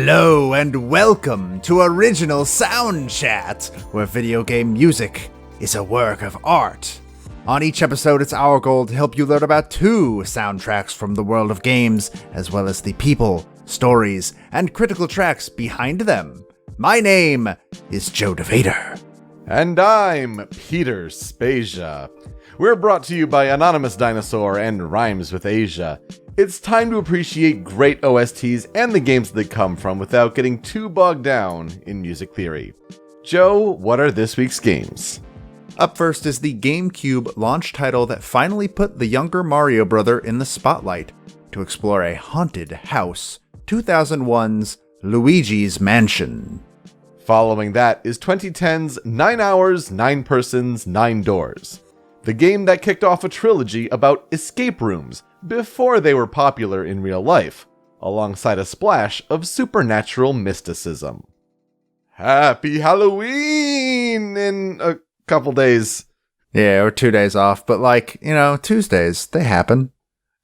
Hello and welcome to Original Soundchat, where video game music is a work of art. On each episode, it's our goal to help you learn about 2 soundtracks from the world of games, as well as the people, stories, and critical tracks behind them. My name is Joe DeVader. And I'm Peter Spezia. We're brought to you by Anonymous Dinosaur and Rhymes with Asia. It's time to appreciate great OSTs and the games they come from without getting too bogged down in music theory. Joe, what are this week's games? Up first is the GameCube launch title that finally put the younger Mario brother in the spotlight to explore a haunted house, 2001's Luigi's Mansion. Following that is 2010's 9 Hours, 9 Persons, 9 Doors. The game that kicked off a trilogy about escape rooms before they were popular in real life, alongside a splash of supernatural mysticism. Happy Halloween in a couple days. Yeah, or 2 days off, but Tuesdays, they happen.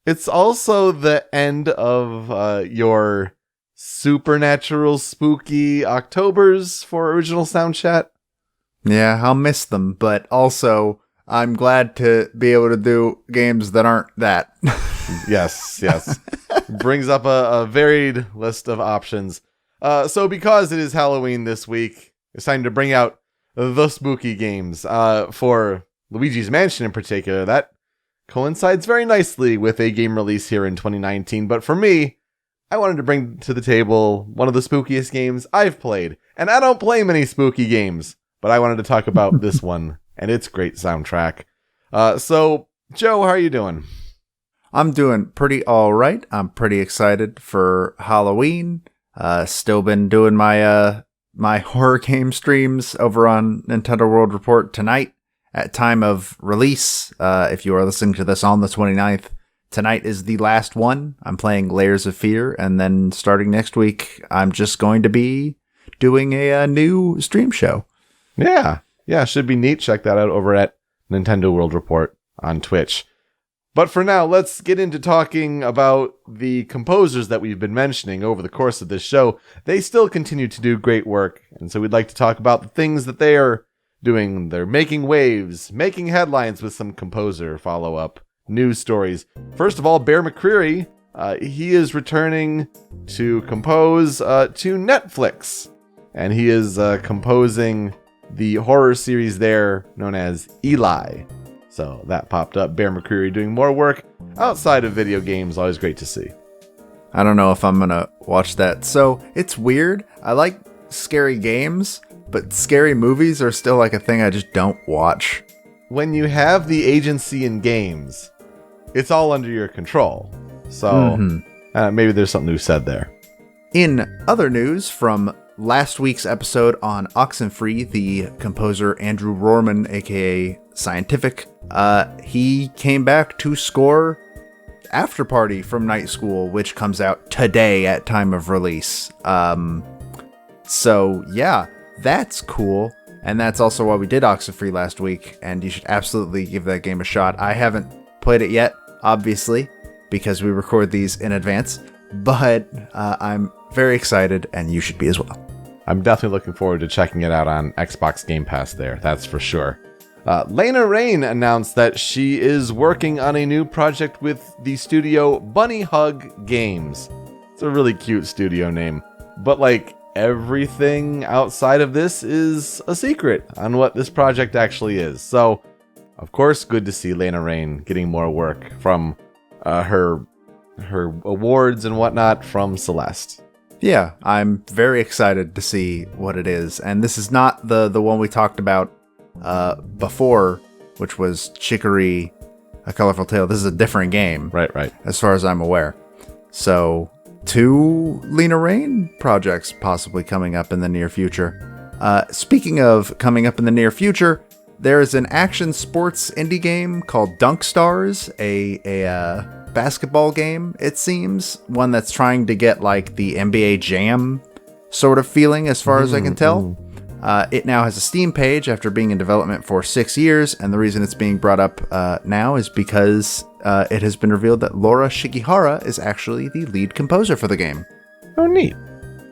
It's also the end of your supernatural spooky Octobers for Original Soundchat. Yeah, I'll miss them, but also I'm glad to be able to do games that aren't that. Yes. Brings up a varied list of options. So because it is Halloween this week, it's time to bring out the spooky games. For Luigi's Mansion in particular, that coincides very nicely with a game release here in 2019. But for me, I wanted to bring to the table one of the spookiest games I've played. And I don't play many spooky games, but I wanted to talk about this one and its great soundtrack. So, Joe, how are you doing? I'm doing pretty all right. I'm pretty excited for Halloween. Still been doing my my horror game streams over on Nintendo World Report tonight at time of release. If you are listening to this on the 29th, tonight is the last one. I'm playing Layers of Fear, and then starting next week, I'm just going to be doing a new stream show. Yeah, should be neat. Check that out over at Nintendo World Report on Twitch. But for now, let's get into talking about the composers that we've been mentioning over the course of this show. They still continue to do great work, and so we'd like to talk about the things that they are doing. They're making waves, making headlines with some composer follow-up news stories. First of all, Bear McCreary, he is returning to compose to Netflix, and he is composing the horror series there known as Eli. So that popped up. Bear McCreary doing more work outside of video games. Always great to see. I don't know if I'm going to watch that. So it's weird. I like scary games, but scary movies are still like a thing I just don't watch. When you have the agency in games, it's all under your control. So maybe there's something to be said there. In other news from last week's episode on Oxenfree, the composer Andrew Rorman, aka Scientific, he came back to score After Party from Night School, which comes out today at time of release. So yeah, that's cool. And that's also why we did Oxenfree last week, and you should absolutely give that game a shot. I haven't played it yet, obviously, because we record these in advance, but I'm very excited, and you should be as well. I'm definitely looking forward to checking it out on Xbox Game Pass there, that's for sure. Lena Raine announced that she is working on a new project with the studio Bunny Hug Games. It's a really cute studio name, but everything outside of this is a secret on what this project actually is. So, of course, good to see Lena Raine getting more work from her awards and whatnot from Celeste. Yeah, I'm very excited to see what it is. And this is not the one we talked about before, which was Chicory, A Colorful Tale. This is a different game. Right. As far as I'm aware. So, 2 Lena Raine projects possibly coming up in the near future. Speaking of coming up in the near future, there is an action sports indie game called Dunk Stars, a basketball game, it seems. One that's trying to get the NBA Jam sort of feeling, as far as I can tell. It now has a Steam page after being in development for 6 years, and the reason it's being brought up now is because it has been revealed that Laura Shigihara is actually the lead composer for the game. Oh, neat.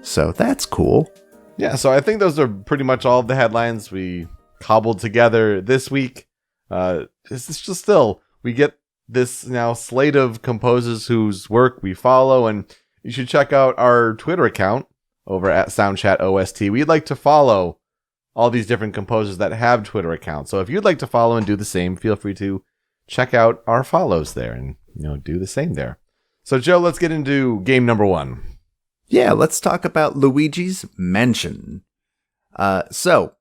So that's cool. Yeah, so I think those are pretty much all of the headlines we cobbled together this week. It's just still, we get this now slate of composers whose work we follow, and you should check out our Twitter account over at Soundchat OST. We'd like to follow all these different composers that have Twitter accounts. So if you'd like to follow and do the same, feel free to check out our follows there and, do the same there. So Joe, let's get into game number 1. Yeah, let's talk about Luigi's Mansion. So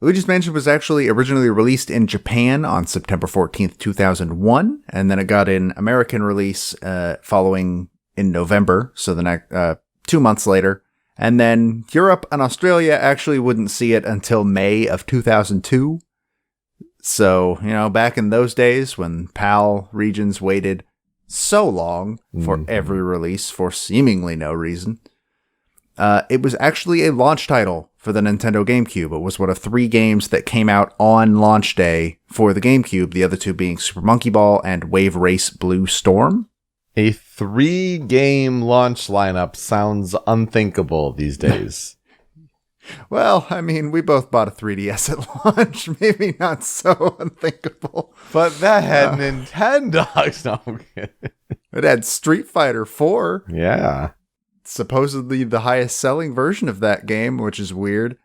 Luigi's Mansion was actually originally released in Japan on September 14th, 2001, and then it got an American release following in November, so the next 2 months later. And then Europe and Australia actually wouldn't see it until May of 2002. So, back in those days when PAL regions waited so long for every release for seemingly no reason, it was actually a launch title for the Nintendo GameCube. It was one of 3 games that came out on launch day for the GameCube, the other 2 being Super Monkey Ball and Wave Race Blue Storm. A 3-game launch lineup sounds unthinkable these days. Well, I mean, we both bought a 3DS at launch. Maybe not so unthinkable. But that had Nintendo. No, I'm kidding. It had Street Fighter 4. Yeah. Supposedly the highest selling version of that game, which is weird.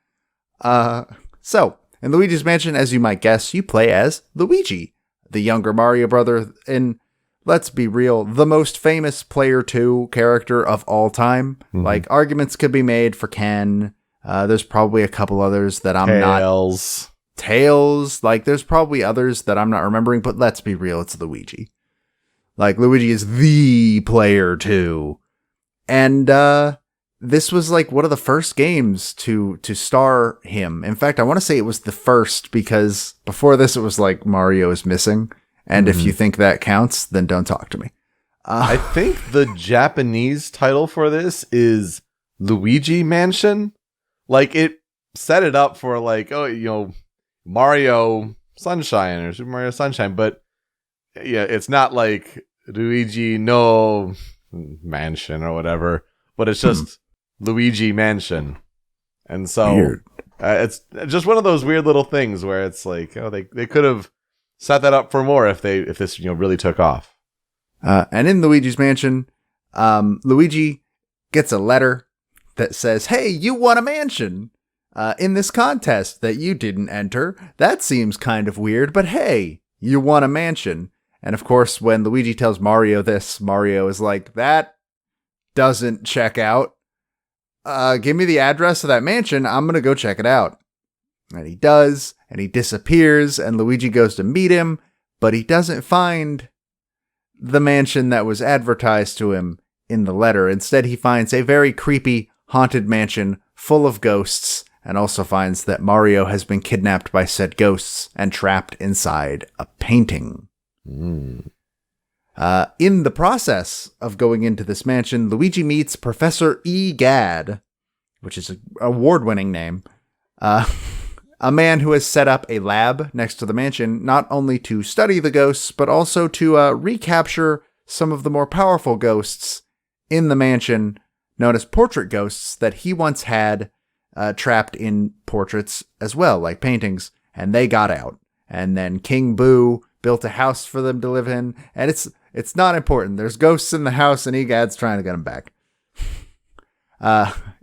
So, in Luigi's Mansion, as you might guess, you play as Luigi, the younger Mario brother in, let's be real, the most famous Player 2 character of all time. Mm-hmm. Like, arguments could be made for Ken. There's probably a couple others that I'm Tails. not... Tails. Like, there's probably others that I'm not remembering, but let's be real, it's Luigi. Like, Luigi is the Player 2. And this was like one of the first games to star him. In fact, I want to say it was the first, because before this it was like Mario is missing. And if you think that counts, then don't talk to me. I think the Japanese title for this is Luigi Mansion. Like, it set it up for like, Mario Sunshine or Super Mario Sunshine. But yeah, it's not like Luigi no Mansion or whatever, but it's just Luigi Mansion. And so it's just one of those weird little things where it's like, they could have set that up for more if this really took off. And in Luigi's Mansion, Luigi gets a letter that says, "Hey, you won a mansion in this contest that you didn't enter. That seems kind of weird, but hey, you won a mansion." And of course, when Luigi tells Mario this, Mario is like, "That doesn't check out. Give me the address of that mansion. I'm going to go check it out." And he does, and he disappears, and Luigi goes to meet him, but he doesn't find the mansion that was advertised to him in the letter. Instead, he finds a very creepy, haunted mansion full of ghosts, and also finds that Mario has been kidnapped by said ghosts and trapped inside a painting. In the process of going into this mansion, Luigi meets Professor Egad, which is an award-winning name, a man who has set up a lab next to the mansion, not only to study the ghosts, but also to recapture some of the more powerful ghosts in the mansion, known as portrait ghosts, that he once had trapped in portraits as well, like paintings, and they got out. And then King Boo built a house for them to live in, and it's not important. There's ghosts in the house, and Egad's trying to get them back.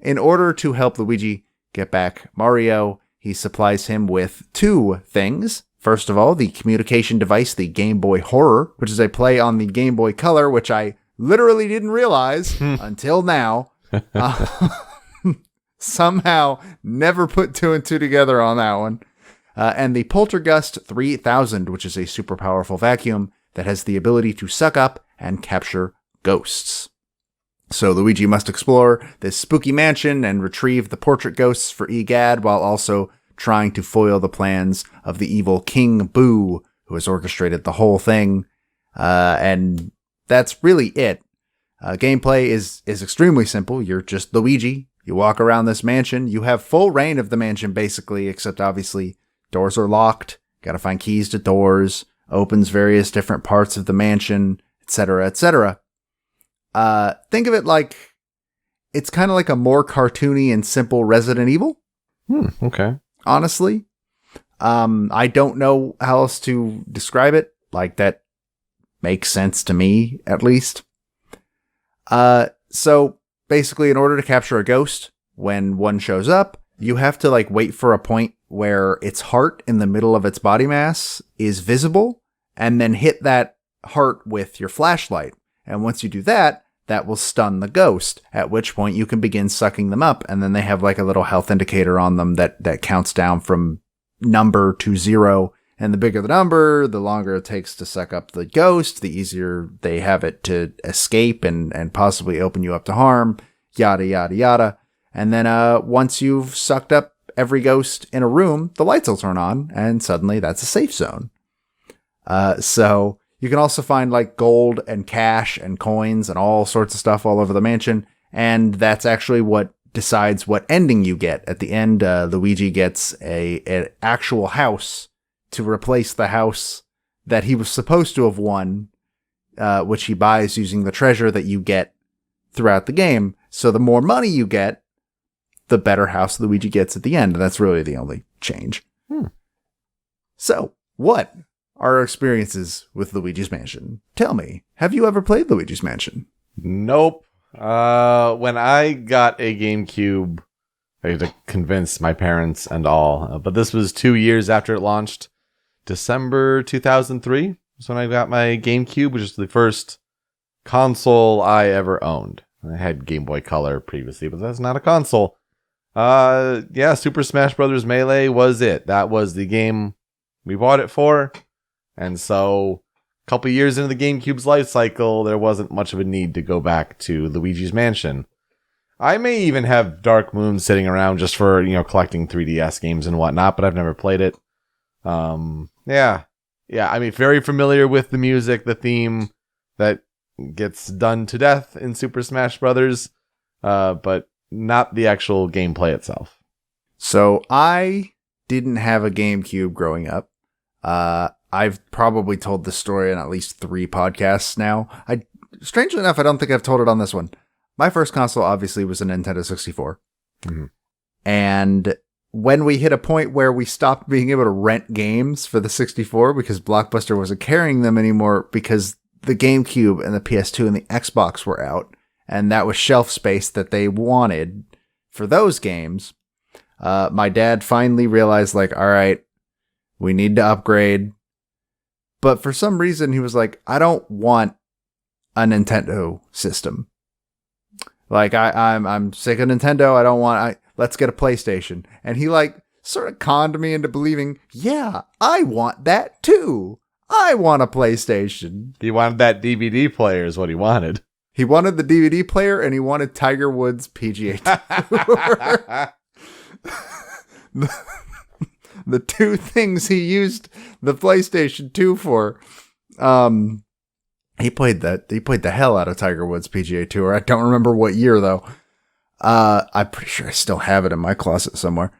In order to help Luigi get back Mario, he supplies him with 2 things. First of all, the communication device, the Game Boy Horror, which is a play on the Game Boy Color, which I literally didn't realize until now. Somehow never put 2 and 2 together on that one. And the Poltergust 3000, which is a super powerful vacuum that has the ability to suck up and capture ghosts. So Luigi must explore this spooky mansion and retrieve the portrait ghosts for Egad, while also trying to foil the plans of the evil King Boo, who has orchestrated the whole thing. And that's really it. Gameplay is extremely simple. You're just Luigi. You walk around this mansion. You have full reign of the mansion, basically, except obviously doors are locked. Gotta find keys to doors. Opens various different parts of the mansion, etc., etc. Think of it like it's kind of like a more cartoony and simple Resident Evil. Okay. Honestly. I don't know how else to describe it. Like, that makes sense to me, at least. So basically, in order to capture a ghost, when one shows up, you have to like wait for a point where its heart in the middle of its body mass is visible, and then hit that heart with your flashlight. And once you do that, that will stun the ghost, at which point you can begin sucking them up. And then they have like a little health indicator on them that counts down from number to 0. And the bigger the number, the longer it takes to suck up the ghost, the easier they have it to escape and possibly open you up to harm, yada, yada, yada. And then once you've sucked up every ghost in a room, the lights will turn on, and suddenly that's a safe zone. So you can also find like gold and cash and coins and all sorts of stuff all over the mansion. And that's actually what decides what ending you get. At the end, Luigi gets an actual house to replace the house that he was supposed to have won, which he buys using the treasure that you get throughout the game. So the more money you get, the better house Luigi gets at the end. And that's really the only change. So, what are our experiences with Luigi's Mansion? Tell me, have you ever played Luigi's Mansion? Nope. When I got a GameCube, I had to convince my parents and all. But this was 2 years after it launched. December 2003 was when I got my GameCube, which is the first console I ever owned. I had Game Boy Color previously, but that's not a console. Yeah, Super Smash Bros. Melee was it. That was the game we bought it for. And so, a couple years into the GameCube's life cycle, there wasn't much of a need to go back to Luigi's Mansion. I may even have Dark Moon sitting around just for, collecting 3DS games and whatnot, but I've never played it. Yeah, I mean, very familiar with the music, the theme that gets done to death in Super Smash Brothers, but not the actual gameplay itself. So I didn't have a GameCube growing up. I've probably told this story in at least 3 podcasts now. Strangely enough, I don't think I've told it on this one. My first console obviously was a Nintendo 64. Mm-hmm. And when we hit a point where we stopped being able to rent games for the 64 because Blockbuster wasn't carrying them anymore because the GameCube and the PS2 and the Xbox were out, and that was shelf space that they wanted for those games, my dad finally realized, like, all right, we need to upgrade. But for some reason, he was like, I don't want a Nintendo system. Like, I'm sick of Nintendo. I don't want... let's get a PlayStation. And he, like, sort of conned me into believing, yeah, I want that too. I want a PlayStation. He wanted that DVD player is what he wanted. He wanted the DVD player, and he wanted Tiger Woods' PGA Tour. The 2 things he used the PlayStation 2 for. He played the hell out of Tiger Woods' PGA Tour. I don't remember what year though. I'm pretty sure I still have it in my closet somewhere.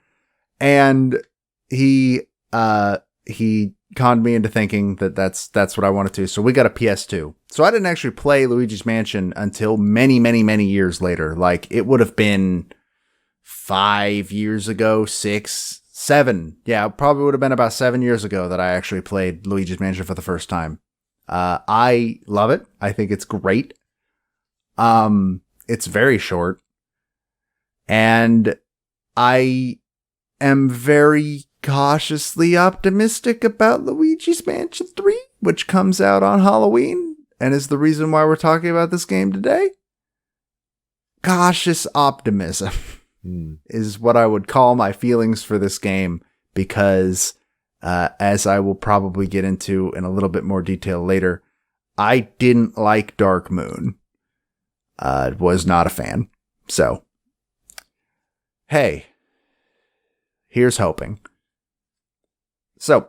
And he conned me into thinking that that's what I wanted to. So we got a PS2. So I didn't actually play Luigi's Mansion until many, many, many years later. Like, it would have been 5 years ago, 6, 7. Yeah, it probably would have been about 7 years ago that I actually played Luigi's Mansion for the first time. I love it. I think it's great. It's very short. And I am very cautiously optimistic about Luigi's Mansion 3, which comes out on Halloween and is the reason why we're talking about this game today. Cautious optimism is what I would call my feelings for this game, because as I will probably get into in a little bit more detail later, I didn't like Dark Moon. Was not a fan. So, hey, here's hoping. So,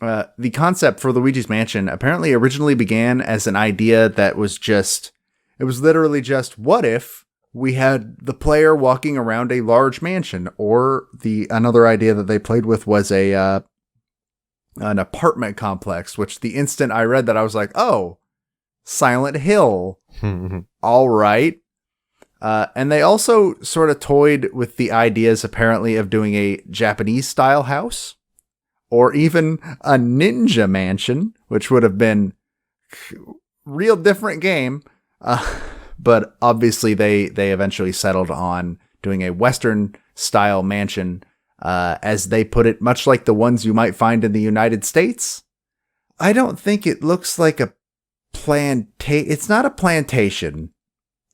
the concept for Luigi's Mansion apparently originally began as an idea that was literally just, what if we had the player walking around a large mansion? Or another idea that they played with was an apartment complex, which the instant I read that, I was like, oh, Silent Hill. All right. And they also sort of toyed with the ideas, apparently, of doing a Japanese-style house, or even a ninja mansion, which would have been real different game. But obviously, they eventually settled on doing a Western-style mansion, as they put it, much like the ones you might find in the United States. I don't think it looks like a it's not a plantation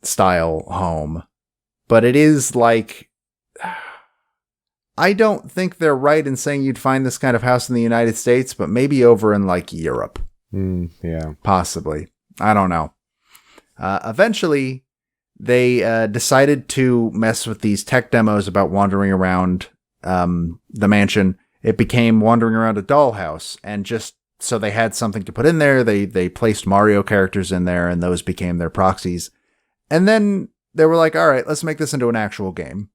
style home, but it is like, I don't think they're right in saying you'd find this kind of house in the United States, but maybe over in like Europe. Yeah. Possibly. I don't know. Eventually, they decided to mess with these tech demos about wandering around the mansion. It became wandering around a dollhouse, and just so they had something to put in there, they placed Mario characters in there, and those became their proxies. And then they were like, all right, let's make this into an actual game.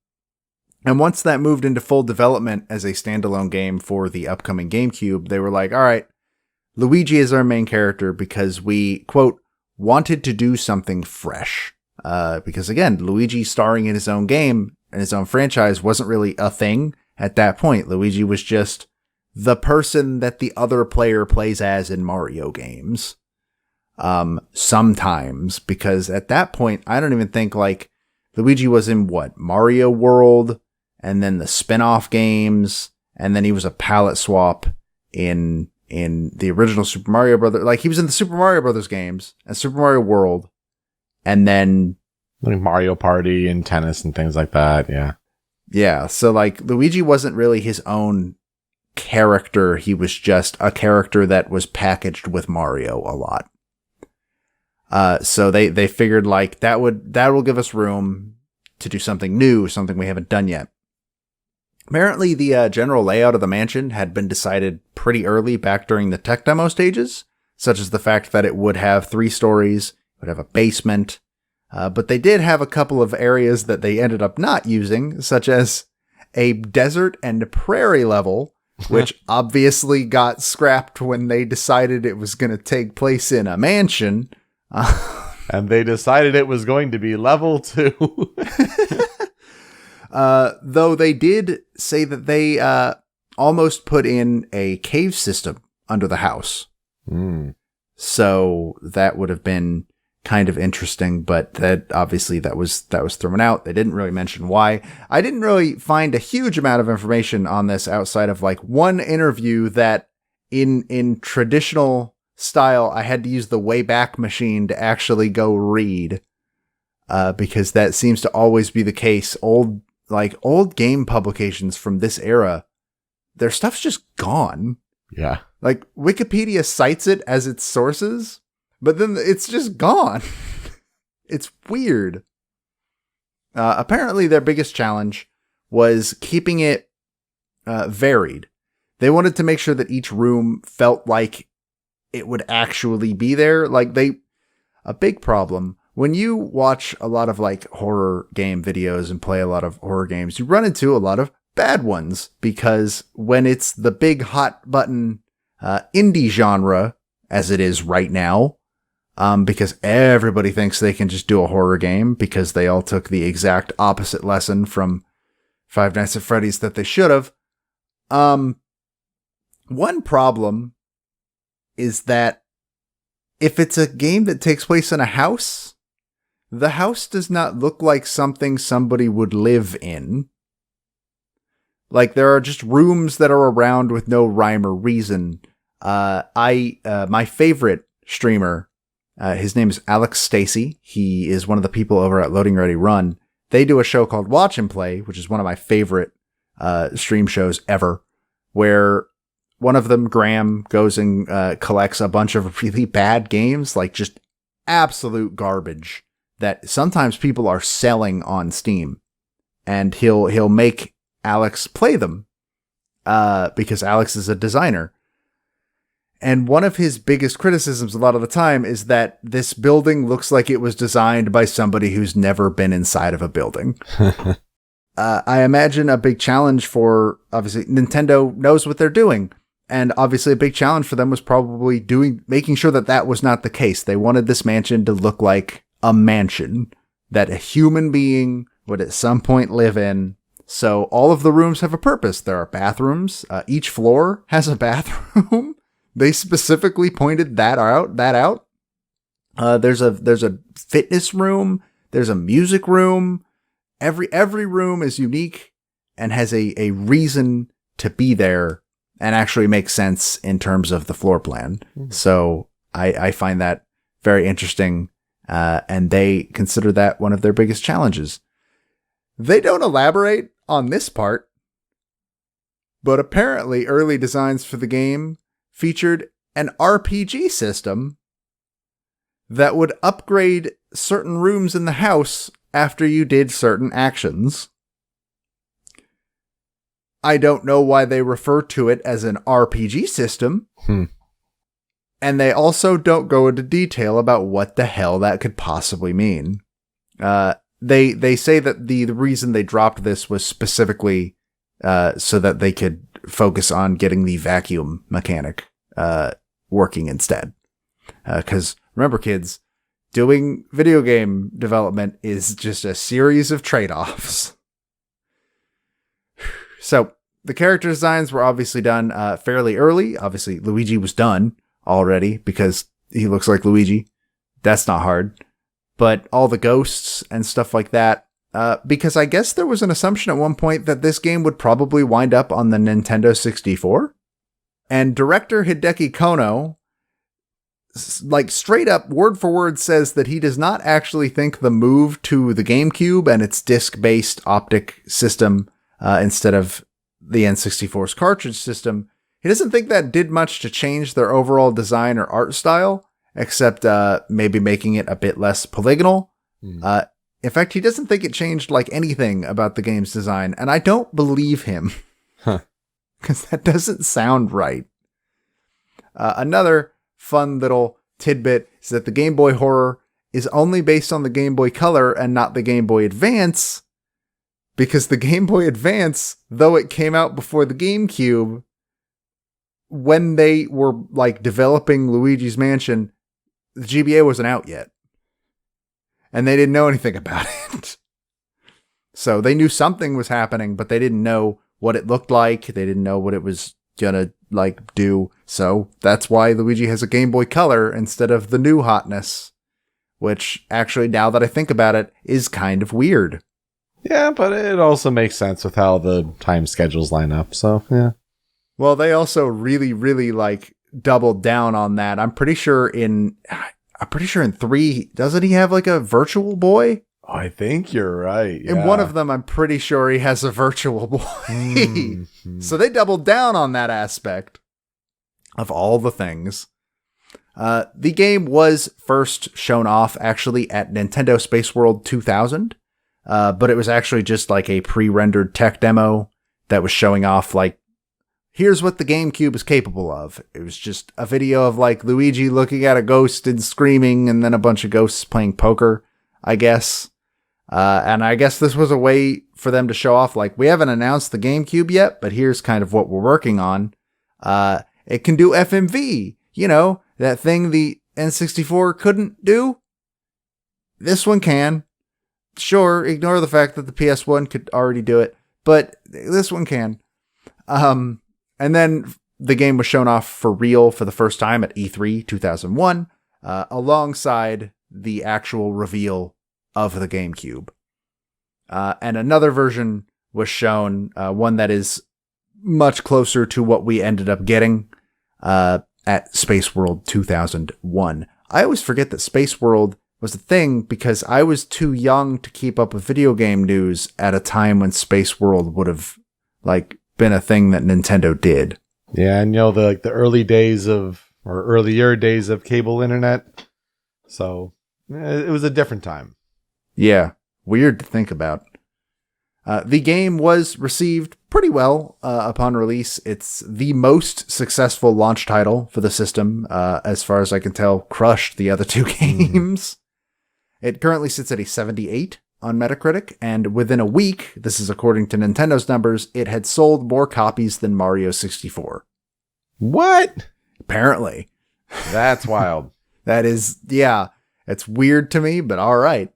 And once that moved into full development as a standalone game for the upcoming GameCube, they were like, all right, Luigi is our main character because we, quote, wanted to do something fresh. Because again, Luigi starring in his own game and his own franchise wasn't really a thing at that point. Luigi was just the person that the other player plays as in Mario games. Sometimes, because at that point, I don't even think like Luigi was in Mario World, and then the spin-off games, and then he was a palette swap in the original Super Mario Brothers. Like, he was in the Super Mario Brothers games and Super Mario World, and then like Mario Party and tennis and things like that. Yeah. Yeah. So like Luigi wasn't really his own character. He was just a character that was packaged with Mario a lot. So they figured like that will give us room to do something new, something we haven't done yet. Apparently, the general layout of the mansion had been decided pretty early back during the tech demo stages, such as the fact that it would have 3 stories, it would have a basement, but they did have a couple of areas that they ended up not using, such as a desert and prairie level, which obviously got scrapped when they decided it was going to take place in a mansion. And they decided it was going to be level 2. Though they did say that they almost put in a cave system under the house. So that would have been kind of interesting, but that obviously that was thrown out. They didn't really mention why. I didn't really find a huge amount of information on this outside of like one interview that in traditional style, I had to use the Wayback Machine to actually go read, because that seems to always be the case. Old game publications from this era, their stuff's just gone. Yeah. Like Wikipedia cites it as its sources, but then it's just gone. It's weird. Apparently their biggest challenge was keeping it varied. They wanted to make sure that each room felt like it would actually be there. Like a big problem when you watch a lot of like horror game videos and play a lot of horror games, you run into a lot of bad ones, because when it's the big hot button indie genre, as it is right now, because everybody thinks they can just do a horror game because they all took the exact opposite lesson from Five Nights at Freddy's that they should have. One problem is that if it's a game that takes place in a house, the house does not look like something somebody would live in. Like, there are just rooms that are around with no rhyme or reason. My favorite streamer, his name is Alex Stacy. He is one of the people over at Loading Ready Run. They do a show called Watch and Play, which is one of my favorite stream shows ever, where one of them, Graham, goes and collects a bunch of really bad games, like just absolute garbage that sometimes people are selling on Steam, and he'll make Alex play them because Alex is a designer. And one of his biggest criticisms a lot of the time is that this building looks like it was designed by somebody who's never been inside of a building. I imagine a big challenge for, obviously, Nintendo knows what they're doing. And obviously a big challenge for them was probably making sure that was not the case. They wanted this mansion to look like a mansion. that a human being would at some point live in. So all of the rooms have a purpose. There are bathrooms. Each floor has a bathroom. They specifically pointed that out. There's a fitness room. There's a music room. Every room is unique and has a reason to be there and actually makes sense in terms of the floor plan. Mm-hmm. So I find that very interesting. And they consider that one of their biggest challenges. They don't elaborate on this part, but apparently early designs for the game featured an RPG system that would upgrade certain rooms in the house after you did certain actions. I don't know why they refer to it as an RPG system. And they also don't go into detail about what the hell that could possibly mean. They say that the reason they dropped this was specifically so that they could focus on getting the vacuum mechanic working instead. Because remember, kids, doing video game development is just a series of trade-offs. So the character designs were obviously done fairly early. Obviously, Luigi was done already because he looks like Luigi. That's not hard. But all the ghosts and stuff like that, because I guess there was an assumption at one point that this game would probably wind up on the Nintendo 64. And director Hideki Kono, like straight up word for word, says that he does not actually think the move to the GameCube and its disc-based optic system instead of the N64's cartridge system, he doesn't think that did much to change their overall design or art style, except maybe making it a bit less polygonal. In fact, he doesn't think it changed like anything about the game's design, and I don't believe him. Because that doesn't sound right. Another fun little tidbit is that the Game Boy Horror is only based on the Game Boy Color and not the Game Boy Advance, because the Game Boy Advance, though it came out before the GameCube, when they were like developing Luigi's Mansion, the GBA wasn't out yet. And they didn't know anything about it. So they knew something was happening, but they didn't know what it looked like. They didn't know what it was gonna like do. So that's why Luigi has a Game Boy Color instead of the new hotness, which actually, now that I think about it, is kind of weird. Yeah, but it also makes sense with how the time schedules line up. So yeah. Well, they also really, really like doubled down on that. I'm pretty sure in 3, doesn't he have like a Virtual Boy? I think you're right. Yeah. In one of them, I'm pretty sure he has a Virtual Boy. Mm-hmm. So they doubled down on that aspect of all the things. The game was first shown off actually at Nintendo Space World 2000, but it was actually just like a pre-rendered tech demo that was showing off like, here's what the GameCube is capable of. It was just a video of like Luigi looking at a ghost and screaming, and then a bunch of ghosts playing poker, I guess. And I guess this was a way for them to show off, like, we haven't announced the GameCube yet, but here's kind of what we're working on. It can do FMV, you know, that thing the N64 couldn't do. This one can. Sure, ignore the fact that the PS1 could already do it, but this one can. And then the game was shown off for real for the first time at E3 2001, alongside the actual reveal of the GameCube. And another version was shown, one that is much closer to what we ended up getting at Space World 2001. I always forget that Space World was a thing because I was too young to keep up with video game news at a time when Space World would have like been a thing that Nintendo did. Yeah, and you know, the earlier days of cable internet. So it was a different time. Yeah, weird to think about. The game was received pretty well upon release. It's the most successful launch title for the system, as far as I can tell, crushed the other two games. It currently sits at a 78 on Metacritic, and within a week, this is according to Nintendo's numbers, it had sold more copies than Mario 64. What? Apparently. That's wild. That is, yeah, it's weird to me, but all right.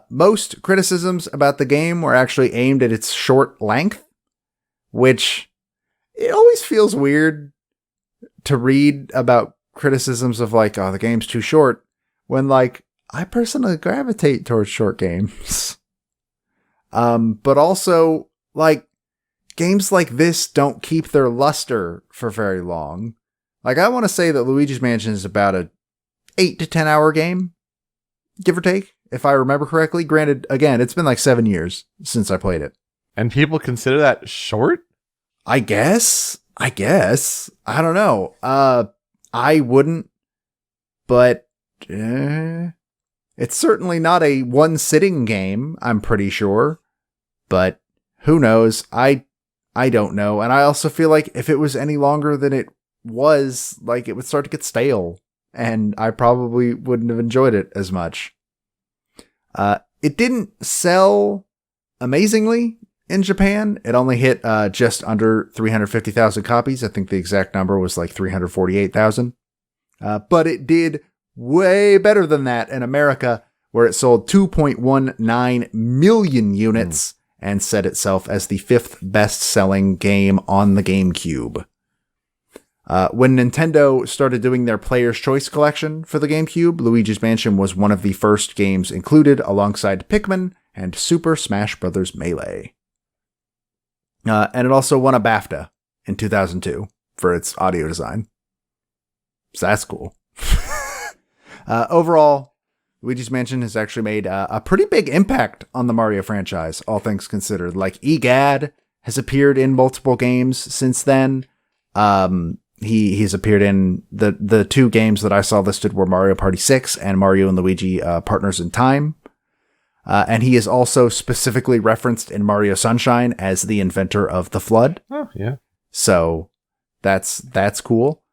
Most criticisms about the game were actually aimed at its short length, which it always feels weird to read about criticisms of like, oh, the game's too short, when like I personally gravitate towards short games. But also like games like this don't keep their luster for very long. Like I want to say that Luigi's Mansion is about a 8 to 10 hour game, give or take, if I remember correctly. Granted, again, it's been like 7 years since I played it. And people consider that short? I guess. I don't know. I wouldn't, but it's certainly not a one sitting game, I'm pretty sure. But who knows? I don't know. And I also feel like if it was any longer than it was, like it would start to get stale, and I probably wouldn't have enjoyed it as much. It didn't sell amazingly in Japan. It only hit just under 350,000 copies. I think the exact number was like 348,000. But it did way better than that in America, where it sold 2.19 million units and set itself as the 5th best-selling game on the GameCube. When Nintendo started doing their Player's Choice collection for the GameCube, Luigi's Mansion was one of the first games included alongside Pikmin and Super Smash Bros. Melee. And it also won a BAFTA in 2002 for its audio design. So that's cool. Overall, Luigi's Mansion has actually made a pretty big impact on the Mario franchise, all things considered. Like, EGAD has appeared in multiple games since then. He's appeared in the 2 games that I saw listed were Mario Party 6 and Mario and Luigi Partners in Time. And he is also specifically referenced in Mario Sunshine as the inventor of the Flood. Oh, yeah. So that's cool.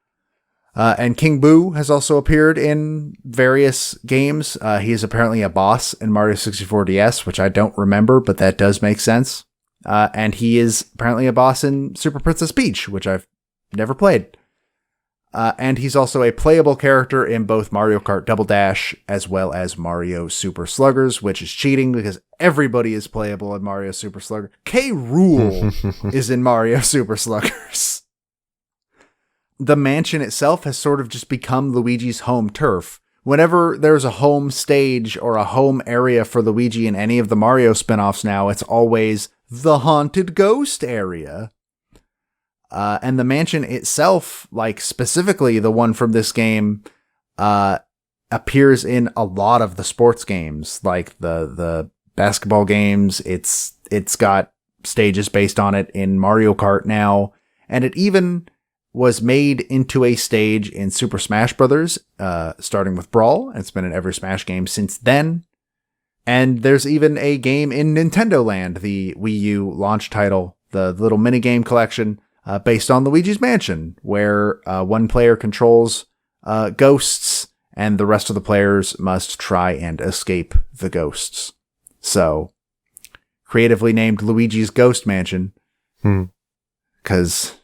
And King Boo has also appeared in various games. He is apparently a boss in Mario 64 DS, which I don't remember, but that does make sense. And he is apparently a boss in Super Princess Peach, which I've never played. And he's also a playable character in both Mario Kart Double Dash as well as Mario Super Sluggers, which is cheating because everybody is playable in Mario Super Slugger. K. Rool is in Mario Super Sluggers. The mansion itself has sort of just become Luigi's home turf. Whenever there's a home stage or a home area for Luigi in any of the Mario spin-offs now, it's always the Haunted Ghost area. And the mansion itself, like specifically the one from this game, appears in a lot of the sports games, like the basketball games. It's got stages based on it in Mario Kart now, and it even was made into a stage in Super Smash Bros., starting with Brawl. It's been in every Smash game since then. And there's even a game in Nintendo Land, the Wii U launch title, the little minigame collection, based on Luigi's Mansion, where one player controls ghosts and the rest of the players must try and escape the ghosts. So, creatively named Luigi's Ghost Mansion. Because,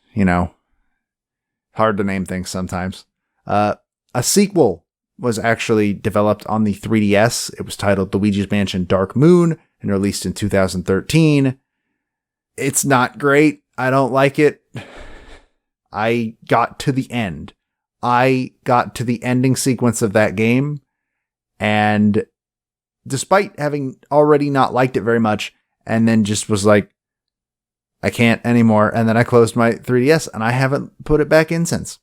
hard to name things sometimes. A sequel was actually developed on the 3DS. It was titled Luigi's Mansion Dark Moon and released in 2013. It's not great. I don't like it. I got to the end. I got to the ending sequence of that game, and despite having already not liked it very much, and then just was like, I can't anymore, and then I closed my 3DS, and I haven't put it back in since.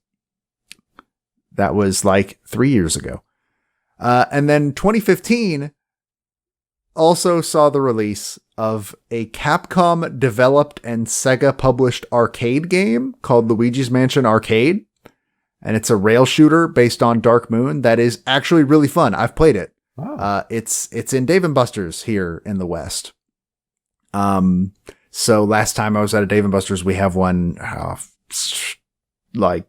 That was like 3 years ago. And then 2015 also saw the release of a Capcom developed and Sega published arcade game called Luigi's Mansion Arcade. And it's a rail shooter based on Dark Moon that is actually really fun. I've played it. Oh. It's in Dave & Buster's here in the West. So last time I was at a Dave & Buster's, we have one like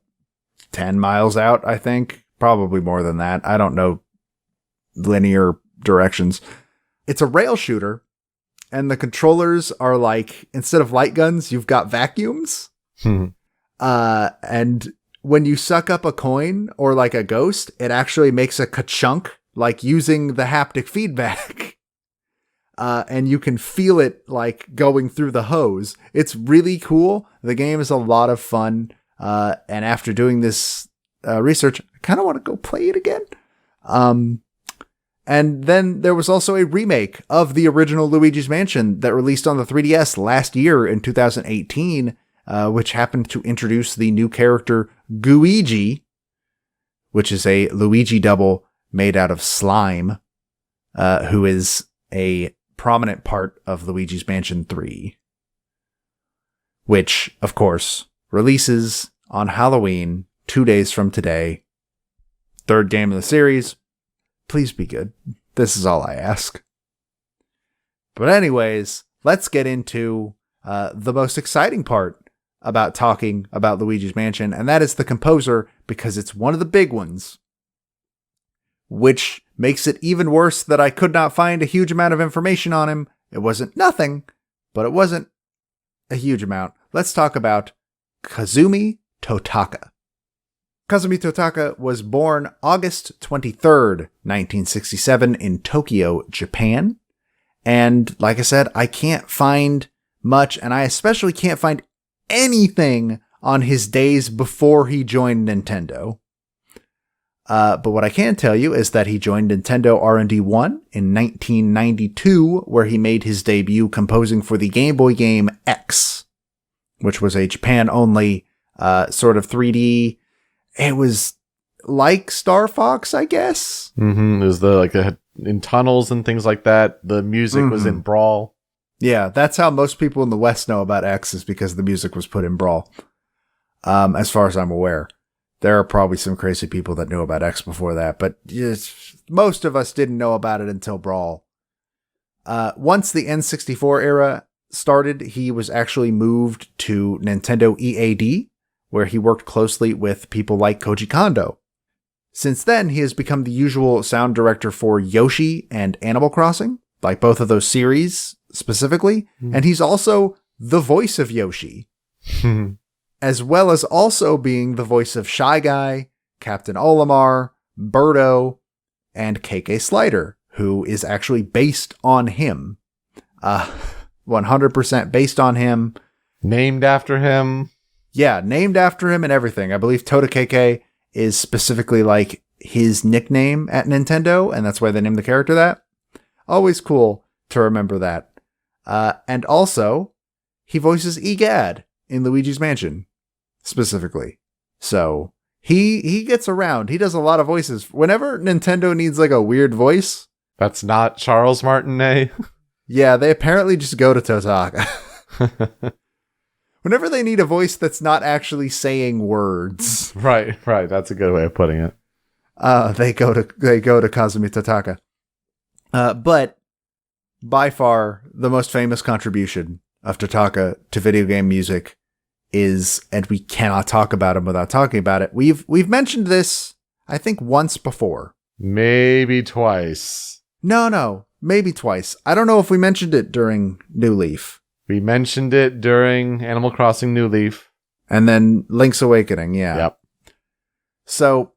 10 miles out, I think. Probably more than that. I don't know linear directions. It's a rail shooter, and the controllers are like, instead of light guns, you've got vacuums. And when you suck up a coin or like a ghost, it actually makes a ka-chunk, like using the haptic feedback and you can feel it like going through the hose. It's really cool. The game is a lot of fun. And after doing this research, I kind of want to go play it again. And then there was also a remake of the original Luigi's Mansion that released on the 3DS last year in 2018, which happened to introduce the new character Gooigi, which is a Luigi double made out of slime, who is a prominent part of Luigi's Mansion 3, which, of course, releases on Halloween 2 days from today. Third game of the series. Please be good. This is all I ask. But anyways, let's get into the most exciting part about talking about Luigi's Mansion, and that is the composer, because it's one of the big ones, which makes it even worse that I could not find a huge amount of information on him. It wasn't nothing, but it wasn't a huge amount. Let's talk about Kazumi Totaka. Kazumi Totaka was born August 23rd, 1967 in Tokyo, Japan. And like I said, I can't find much, and I especially can't find anything on his days before he joined Nintendo. But what I can tell you is that he joined Nintendo R&D1 in 1992, where he made his debut composing for the Game Boy game X, which was a Japan-only sort of 3D. It was like Star Fox, I guess. Mm-hmm. It was in tunnels and things like that. The music was in Brawl. Yeah, that's how most people in the West know about X, is because the music was put in Brawl. As far as I'm aware. There are probably some crazy people that knew about X before that, but most of us didn't know about it until Brawl. Once the N64 era started, he was actually moved to Nintendo EAD, where he worked closely with people like Koji Kondo. Since then, he has become the usual sound director for Yoshi and Animal Crossing, like both of those series specifically, and he's also the voice of Yoshi. As well as also being the voice of Shy Guy, Captain Olimar, Birdo, and KK Slider, who is actually based on him. 100% based on him. Named after him. Yeah, named after him and everything. I believe Totaka is specifically like his nickname at Nintendo, and that's why they named the character that. Always cool to remember that. And also, he voices Egad in Luigi's Mansion. Specifically. So he gets around. He does a lot of voices. Whenever Nintendo needs like a weird voice. That's not Charles Martinet. Yeah, they apparently just go to Totaka. Whenever they need a voice that's not actually saying words. Right. That's a good way of putting it. They go to Kazumi Totaka. But by far the most famous contribution of Totaka to video game music is, and we cannot talk about him without talking about it. We've mentioned this, I think, once before. Maybe twice. No, maybe twice. I don't know if we mentioned it during New Leaf. We mentioned it during Animal Crossing New Leaf. And then Link's Awakening, yeah. Yep. So,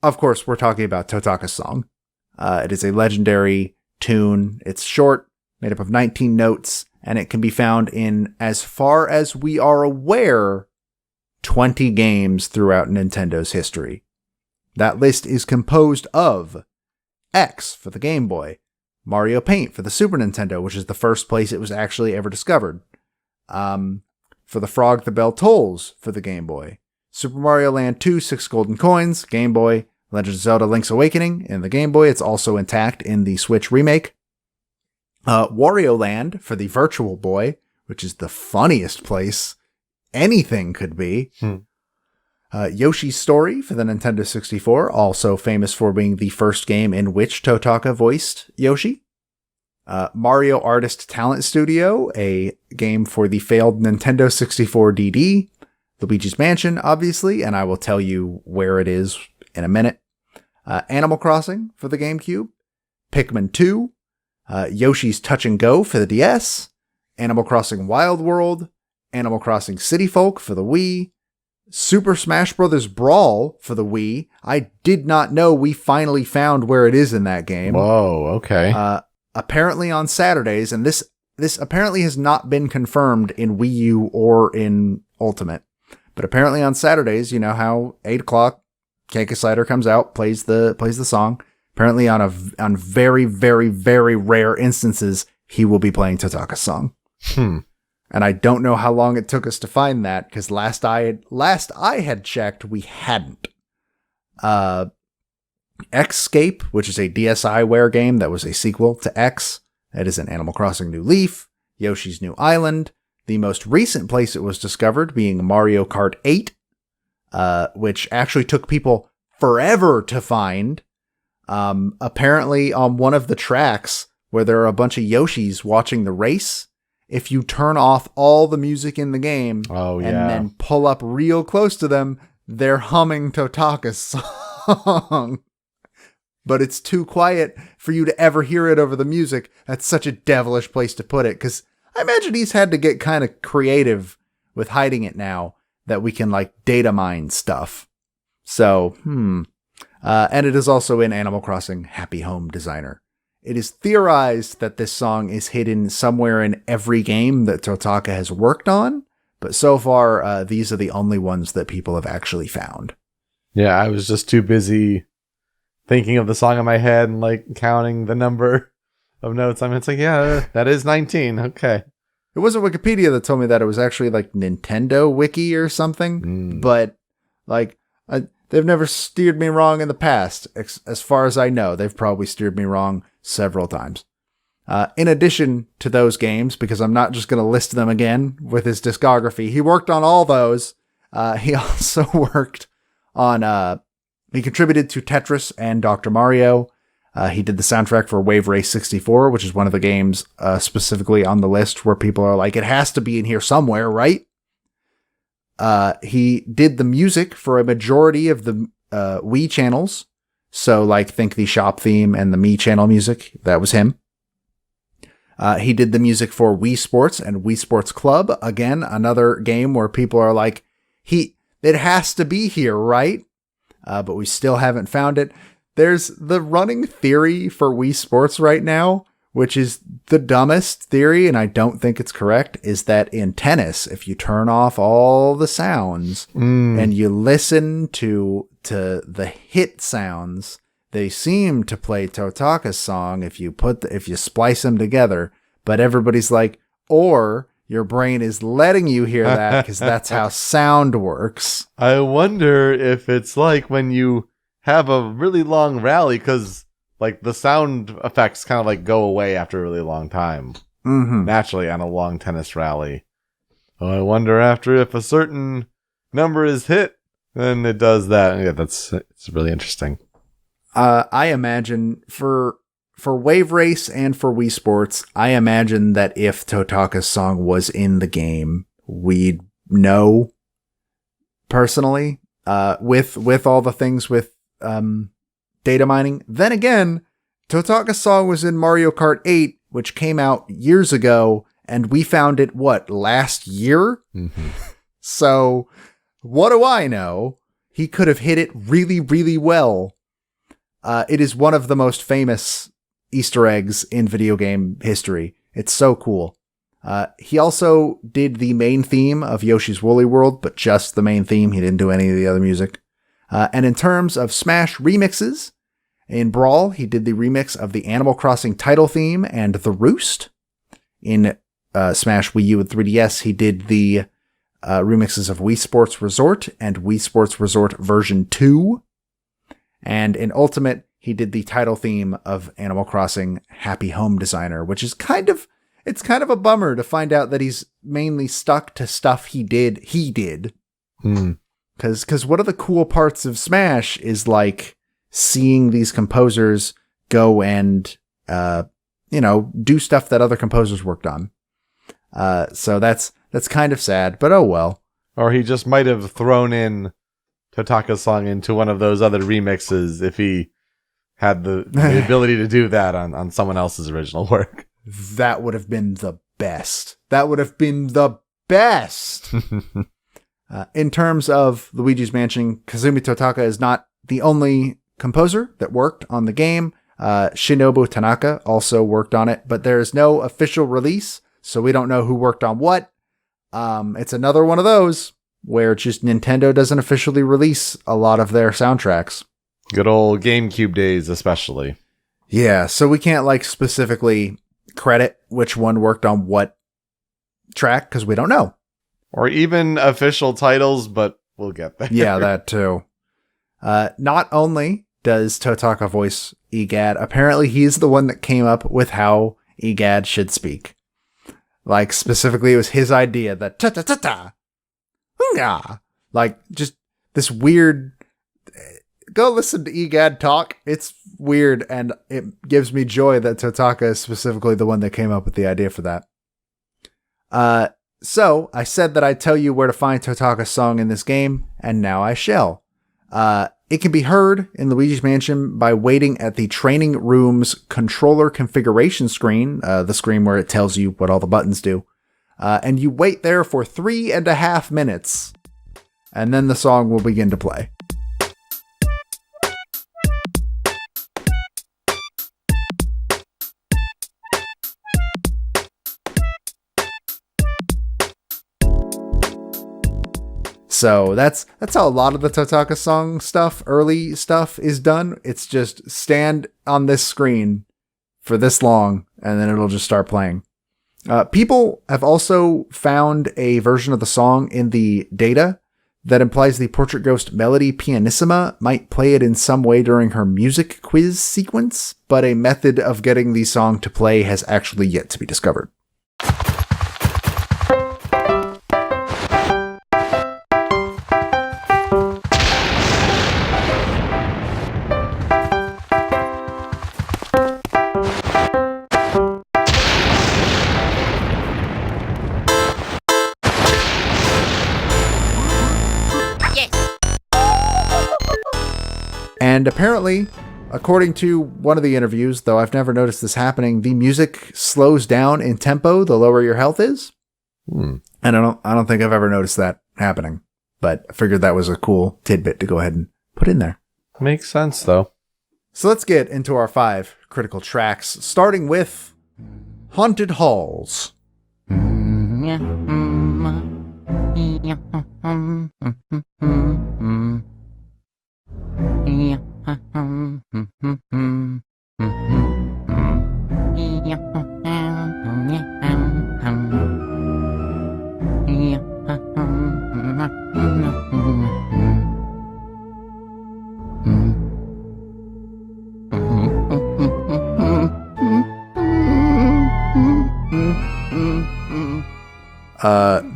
of course, we're talking about Totaka's song. It is a legendary tune. It's short, made up of 19 notes, and it can be found in, as far as we are aware, 20 games throughout Nintendo's history. That list is composed of X for the Game Boy, Mario Paint for the Super Nintendo, which is the first place it was actually ever discovered, For the Frog, the Bell Tolls for the Game Boy, Super Mario Land 2, 6 Golden Coins, Game Boy, Legend of Zelda Link's Awakening in the Game Boy. It's also intact in the Switch remake. Wario Land for the Virtual Boy, which is the funniest place anything could be. Yoshi's Story for the Nintendo 64, also famous for being the first game in which Totaka voiced Yoshi. Mario Artist Talent Studio, a game for the failed Nintendo 64 DD. Luigi's Mansion, obviously, and I will tell you where it is in a minute. Animal Crossing for the GameCube. Pikmin 2. Yoshi's Touch and Go for the DS, Animal Crossing Wild World, Animal Crossing City Folk for the Wii, Super Smash Bros. Brawl for the Wii. I did not know we finally found where it is in that game. Whoa, okay. apparently on Saturdays, and this apparently has not been confirmed in Wii U or in Ultimate, but apparently on Saturdays, you know how 8 o'clock, Cake of Cider comes out, plays the song. Apparently on very, very, very rare instances, he will be playing Totaka's song. And I don't know how long it took us to find that, because last I had checked, we hadn't. Xscape, which is a DSiWare game that was a sequel to X. That is an Animal Crossing New Leaf, Yoshi's New Island. The most recent place it was discovered being Mario Kart 8, which actually took people forever to find. Apparently on one of the tracks where there are a bunch of Yoshis watching the race, if you turn off all the music in the game and then pull up real close to them, they're humming Totaka's song. But it's too quiet for you to ever hear it over the music. That's such a devilish place to put it, because I imagine he's had to get kind of creative with hiding it now that we can like data mine stuff. So, and it is also in Animal Crossing Happy Home Designer. It is theorized that this song is hidden somewhere in every game that Totaka has worked on, but so far, these are the only ones that people have actually found. Yeah, I was just too busy thinking of the song in my head and like counting the number of notes. I mean, it's like, yeah, that is 19. Okay. It wasn't Wikipedia that told me that. It was actually like Nintendo Wiki or something. But like, they've never steered me wrong in the past. As far as I know, they've probably steered me wrong several times. In addition to those games, because I'm not just going to list them again with his discography, he worked on all those. He also worked on, he contributed to Tetris and Dr. Mario. He did the soundtrack for Wave Race 64, which is one of the games specifically on the list where people are like, it has to be in here somewhere, right? He did the music for a majority of the Wii channels. So like think the shop theme and the Mii channel music. That was him. He did the music for Wii Sports and Wii Sports Club. Again, another game where people are like, it has to be here, right? But we still haven't found it. There's the running theory for Wii Sports right now, which is the dumbest theory, and I don't think it's correct, is that in tennis, if you turn off all the sounds and you listen to the hit sounds, they seem to play Totaka's song if you splice them together, but everybody's like, or your brain is letting you hear that because that's how sound works. I wonder if it's like when you have a really long rally, because like the sound effects kind of like go away after a really long time. Naturally on a long tennis rally. Oh, I wonder if a certain number is hit, then it does that. Yeah, it's really interesting. I imagine for Wave Race and for Wii Sports, I imagine that if Totaka's song was in the game, we'd know personally, with all the things with data mining. Then again, Totaka's song was in Mario Kart 8, which came out years ago, and we found it, last year? So, what do I know? He could have hit it really, really well. It is one of the most famous Easter eggs in video game history. It's so cool. He also did the main theme of Yoshi's Woolly World, but just the main theme. He didn't do any of the other music. And in terms of Smash remixes, in Brawl, he did the remix of the Animal Crossing title theme and The Roost. In Smash Wii U and 3DS, he did the remixes of Wii Sports Resort and Wii Sports Resort version 2. And in Ultimate, he did the title theme of Animal Crossing Happy Home Designer, which is kind of a bummer to find out that he's mainly stuck to stuff he did. Because one of the cool parts of Smash is like seeing these composers go and, do stuff that other composers worked on. So that's kind of sad, but oh well. Or he just might have thrown in Totaka's song into one of those other remixes if he had the ability to do that on someone else's original work. That would have been the best. In terms of Luigi's Mansion, Kazumi Totaka is not the only composer that worked on the game. Shinobu Tanaka also worked on it, but there's no official release, so we don't know who worked on what. It's another one of those where just Nintendo doesn't officially release a lot of their soundtracks. Good old GameCube days, especially. Yeah, so we can't like specifically credit which one worked on what track because we don't know. Or even official titles, but we'll get there. Yeah, that too. Not only does Totaka voice EGAD, apparently he's the one that came up with how EGAD should speak. Like, specifically, it was his idea that ta-ta-ta-ta, hunga, like, just this weird, go listen to EGAD talk. It's weird, and it gives me joy that Totaka is specifically the one that came up with the idea for that. So, I said that I'd tell you where to find Totaka's song in this game, and now I shall. It can be heard in Luigi's Mansion by waiting at the training room's controller configuration screen, the screen where it tells you what all the buttons do. And you wait there for 3.5 minutes, and then the song will begin to play. So that's how a lot of the Totaka song stuff, early stuff, is done. It's just stand on this screen for this long, and then it'll just start playing. People have also found a version of the song in the data that implies the Portrait Ghost Melody Pianissima might play it in some way during her music quiz sequence, but a method of getting the song to play has actually yet to be discovered. And apparently, according to one of the interviews, though I've never noticed this happening, the music slows down in tempo the lower your health is. And I don't think I've ever noticed that happening, but I figured that was a cool tidbit to go ahead and put in there. Makes sense, though. So let's get into our 5 critical tracks, starting with Haunted Halls.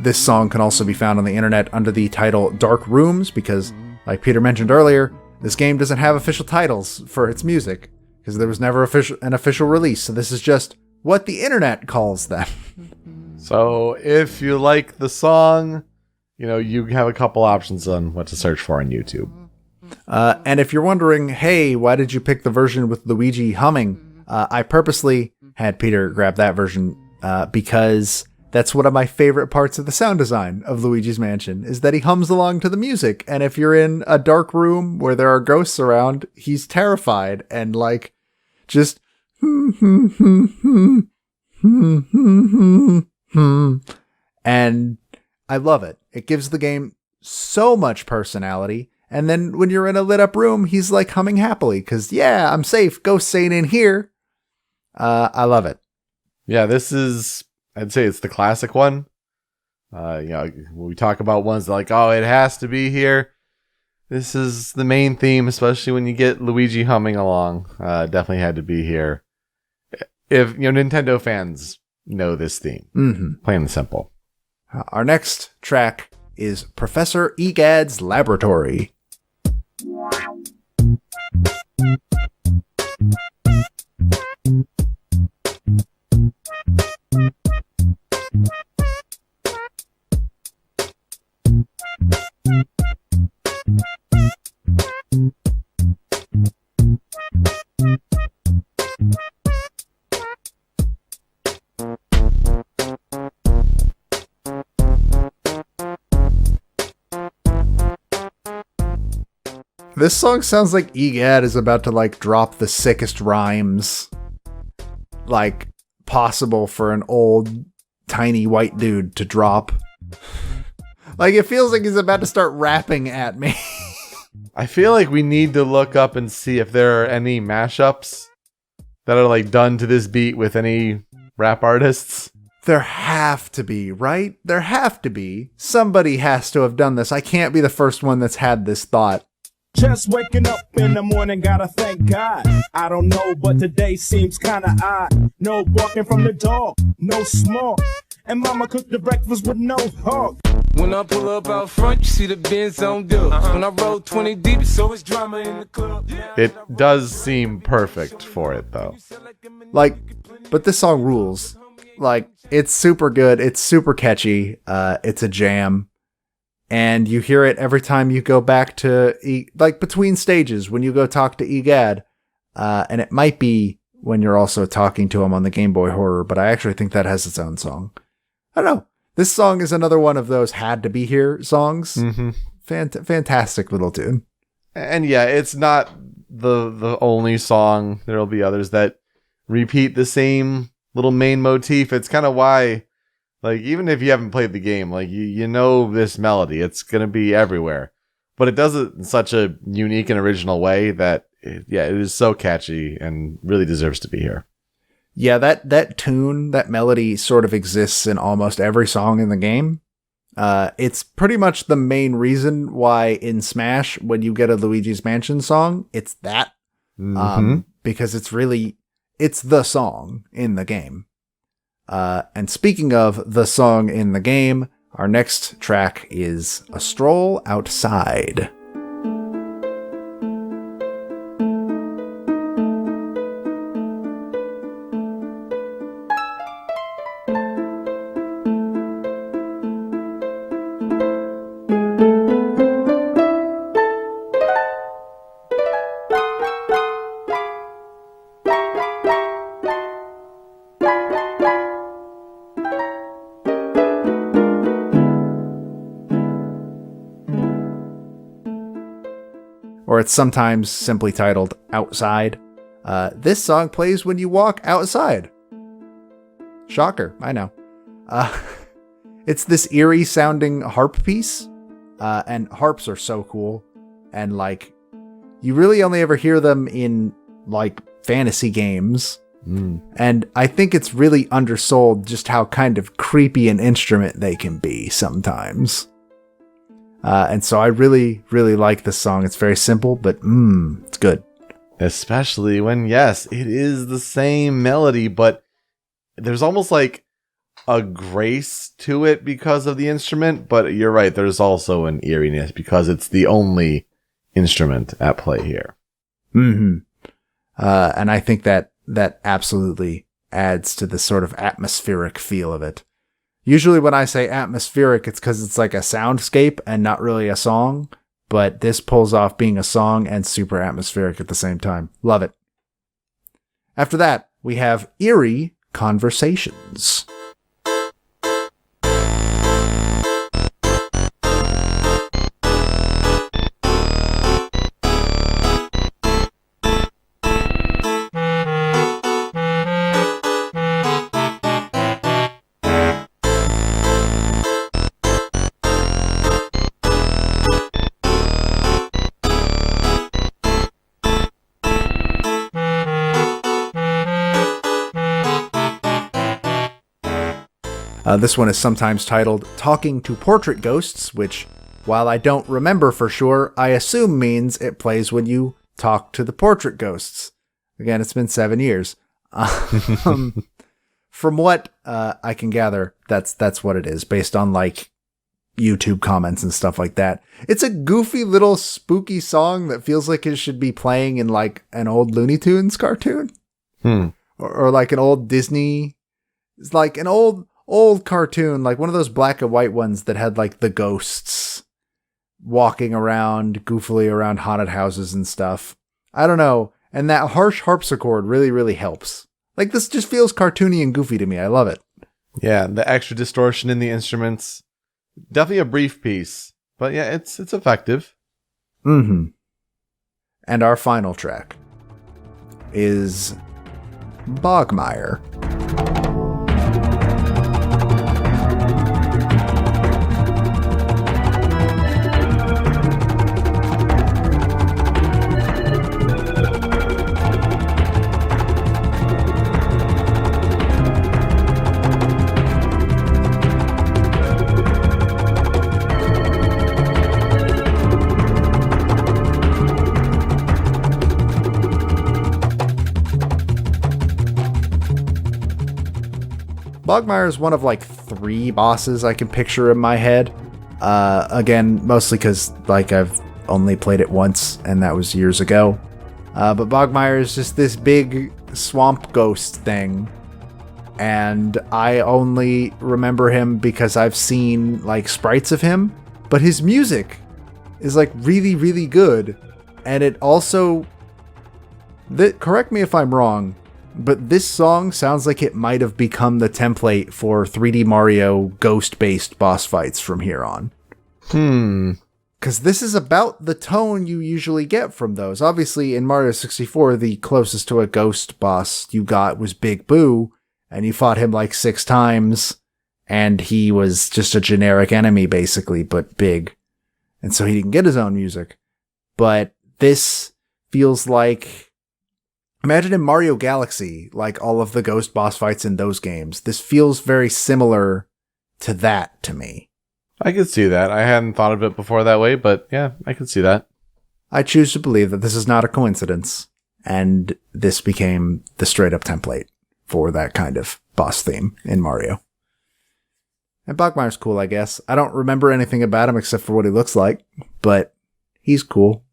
This song can also be found on the internet under the title Dark Rooms because, like Peter mentioned earlier, this game doesn't have official titles for its music because there was never an official release. So this is just what the internet calls them. So if you like the song, you have a couple options on what to search for on YouTube. And if you're wondering, hey, why did you pick the version with Luigi humming? I purposely had Peter grab that version because that's one of my favorite parts of the sound design of Luigi's Mansion, is that he hums along to the music. And if you're in a dark room where there are ghosts around, he's terrified and just and I love it. It gives the game so much personality. And then when you're in a lit up room, he's like humming happily because, yeah, I'm safe. Ghosts ain't in here. I love it. Yeah, this is, I'd say it's the classic one. When we talk about ones like, oh, it has to be here. This is the main theme, especially when you get Luigi humming along. Definitely had to be here. If Nintendo fans know this theme, plain and simple. Our next track is Professor Egad's Laboratory. This song sounds like Egad is about to like drop the sickest rhymes like possible for an old tiny white dude to drop. Like it feels like he's about to start rapping at me. I feel like we need to look up and see if there are any mashups that are like done to this beat with any rap artists. There have to be, right? There have to be. Somebody has to have done this. I can't be the first one that's had this thought. Just waking up in the morning, gotta thank God. I don't know, but today seems kinda odd. No walking from the dog, no smoke. And mama cooked the breakfast with no hog. When I pull up out front, you see the Benz on dub. When I roll 20 deep, so it's drama in the club. It does seem perfect for it, though. Like, but this song rules. Like, it's super good. It's super catchy. It's a jam. And you hear it every time you go back to, like, between stages when you go talk to Egad. And it might be when you're also talking to him on the Game Boy Horror, but I actually think that has its own song. I don't know. This song is another one of those had to be here songs. Mm-hmm. Fantastic little tune. And yeah, it's not the only song. There'll be others that repeat the same little main motif. It's kind of why, like, even if you haven't played the game, like, you know this melody. It's going to be everywhere. But it does it in such a unique and original way that, it is so catchy and really deserves to be here. Yeah, that tune, that melody sort of exists in almost every song in the game. It's pretty much the main reason why in Smash, when you get a Luigi's Mansion song, it's that. Because it's the song in the game. And speaking of the song in the game, our next track is A Stroll Outside. Or it's sometimes simply titled Outside. This song plays when you walk outside. Shocker, I know. It's this eerie sounding harp piece. And harps are so cool. And like, you really only ever hear them in like fantasy games. And I think it's really undersold just how kind of creepy an instrument they can be sometimes. And so I really, really like this song. It's very simple, but it's good. Especially when, yes, it is the same melody, but there's almost like a grace to it because of the instrument. But you're right, there's also an eeriness because it's the only instrument at play here. And I think that absolutely adds to the sort of atmospheric feel of it. Usually when I say atmospheric, it's because it's like a soundscape and not really a song. But this pulls off being a song and super atmospheric at the same time. Love it. After that, we have Eerie Conversations. This one is sometimes titled Talking to Portrait Ghosts, which, while I don't remember for sure, I assume means it plays when you talk to the portrait ghosts. Again, it's been 7 years. From what I can gather, that's what it is, based on like YouTube comments and stuff like that. It's a goofy little spooky song that feels like it should be playing in like an old Looney Tunes cartoon. Or like an old Disney. It's like an old cartoon, like one of those black and white ones that had like the ghosts walking around goofily around haunted houses and stuff. I don't know. And that harsh harpsichord really, really helps. Like this just feels cartoony and goofy to me. I love it. Yeah, the extra distortion in the instruments. Definitely a brief piece, but yeah, it's effective. And our final track is Bogmire. Bogmire is one of like 3 bosses I can picture in my head. Again, mostly because like I've only played it once, and that was years ago. But Bogmire is just this big swamp ghost thing, and I only remember him because I've seen like sprites of him. But his music is like really, really good, and it also. Correct me if I'm wrong. But this song sounds like it might have become the template for 3D Mario ghost-based boss fights from here on. Because this is about the tone you usually get from those. Obviously, in Mario 64, the closest to a ghost boss you got was Big Boo, and you fought him like 6 times, and he was just a generic enemy, basically, but big. And so he didn't get his own music. But this feels like... Imagine in Mario Galaxy, like all of the ghost boss fights in those games. This feels very similar to that to me. I could see that. I hadn't thought of it before that way, but yeah, I could see that. I choose to believe that this is not a coincidence, and this became the straight-up template for that kind of boss theme in Mario. And Bogmire's cool, I guess. I don't remember anything about him except for what he looks like, but he's cool.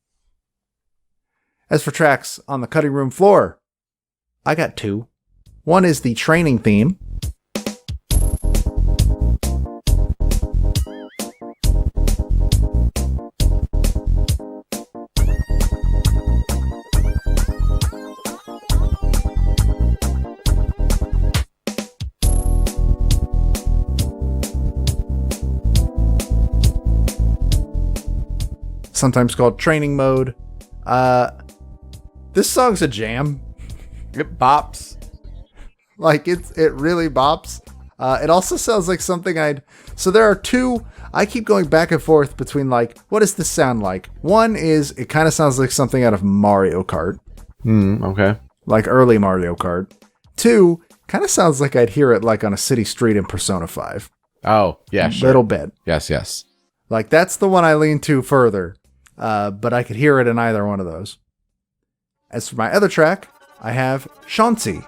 As for tracks on the cutting room floor, I got 2. One is the training theme. Sometimes called training mode. This song's a jam. It bops. Like, it really bops. It also sounds like something So there are 2... I keep going back and forth between, like, what does this sound like? One is, it kind of sounds like something out of Mario Kart. Okay. Like early Mario Kart. 2, kind of sounds like I'd hear it, like, on a city street in Persona 5. Oh, yeah, sure. Little bit. Yes. Like, that's the one I lean to further. But I could hear it in either one of those. As for my other track, I have Shanti.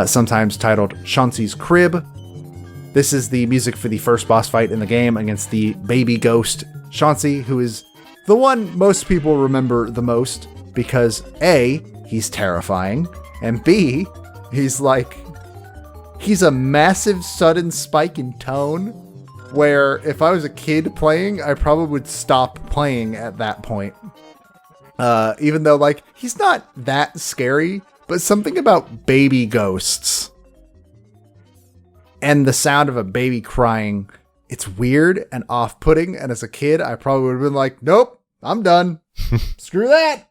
Sometimes titled Shanti's Crib. This is the music for the first boss fight in the game against the baby ghost Shanti, who is the one most people remember the most because A, he's terrifying, and B, he's a massive sudden spike in tone where if I was a kid playing, I probably would stop playing at that point. Even though, like, he's not that scary, but something about baby ghosts and the sound of a baby crying, it's weird and off-putting, and as a kid, I probably would have been like, nope, I'm done. Screw that.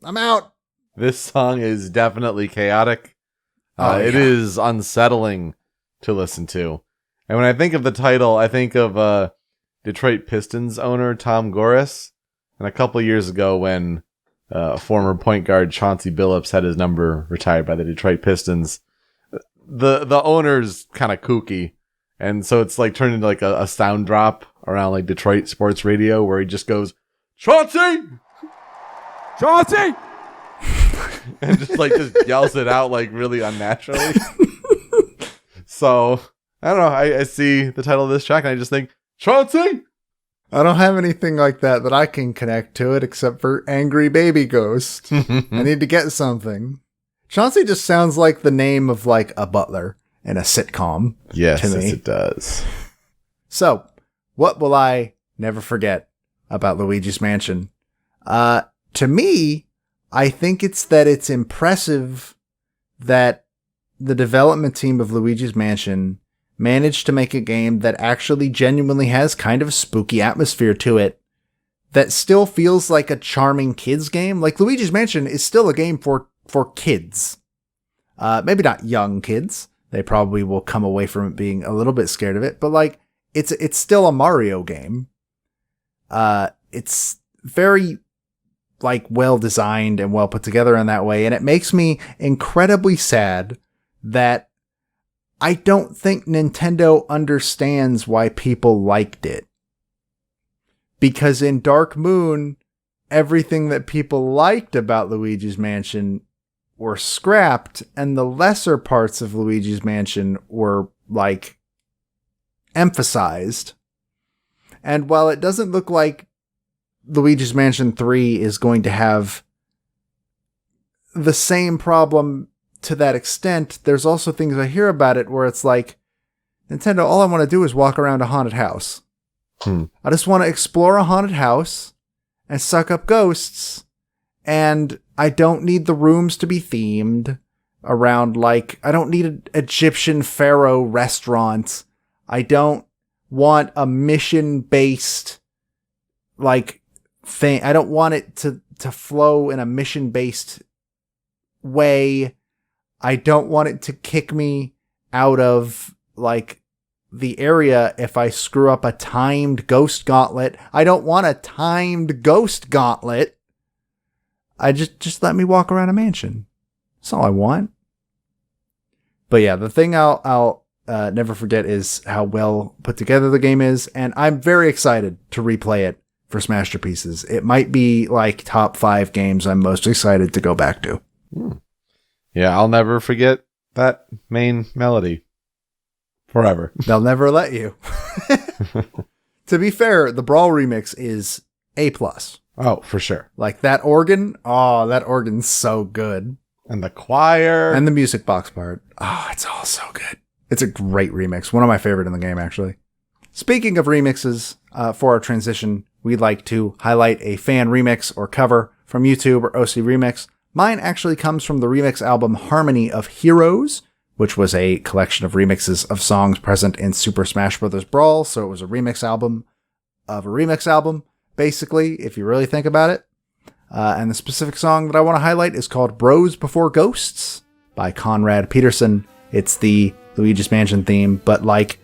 I'm out. This song is definitely chaotic. It is unsettling to listen to. And when I think of the title, I think of Detroit Pistons owner Tom Gores. And a couple years ago when former point guard Chauncey Billups had his number retired by the Detroit Pistons, the owner's kind of kooky, and so it's like turned into like a sound drop around like Detroit sports radio where he just goes, Chauncey! And just yells it out like really unnaturally. So I don't know, I see the title of this track and I just think, Chauncey! I don't have anything like that I can connect to it except for Angry Baby Ghost. I need to get something. Chauncey just sounds like the name of like a butler in a sitcom. Yes, to me. yes, it does. So, what will I never forget about Luigi's Mansion? To me, I think it's that it's impressive that the development team of Luigi's Mansion managed to make a game that actually genuinely has kind of a spooky atmosphere to it that still feels like a charming kids game. Like, Luigi's Mansion is still a game for kids. Maybe not young kids. They probably will come away from it being a little bit scared of it, but like, it's still a Mario game. It's very like well designed and well put together in that way. And it makes me incredibly sad that I don't think Nintendo understands why people liked it. Because in Dark Moon, everything that people liked about Luigi's Mansion were scrapped, and the lesser parts of Luigi's Mansion were like emphasized. And while it doesn't look like Luigi's Mansion 3 is going to have the same problem to that extent, there's also things I hear about it where it's like, Nintendo, all I want to do is walk around a haunted house. I just want to explore a haunted house and suck up ghosts, and I don't need the rooms to be themed around, like, I don't need an Egyptian pharaoh restaurant. I don't want a mission-based, like, thing. I don't want it to flow in a mission-based way. I don't want it to kick me out of, like, the area if I screw up a timed ghost gauntlet. I don't want a timed ghost gauntlet. I just let me walk around a mansion. That's all I want. But yeah, the thing I'll never forget is how well put together the game is, and I'm very excited to replay it for Smasher Pieces. It might be like top 5 games I'm most excited to go back to. Yeah, I'll never forget that main melody. Forever. They'll never let you. To be fair, the Brawl remix is A+. Oh, for sure. Like that organ's so good. And the choir. And the music box part. Oh, it's all so good. It's a great remix. One of my favorite in the game, actually. Speaking of remixes, for our transition, we'd like to highlight a fan remix or cover from YouTube or OC Remix. Mine actually comes from the remix album Harmony of Heroes, which was a collection of remixes of songs present in Super Smash Bros. Brawl. So it was a remix album of a remix album, basically, if you really think about it. And the specific song that I want to highlight is called Bros Before Ghosts by Conrad Peterson. It's the Luigi's Mansion theme, but like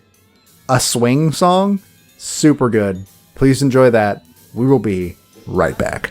a swing song. Super good. Please enjoy that. We will be right back.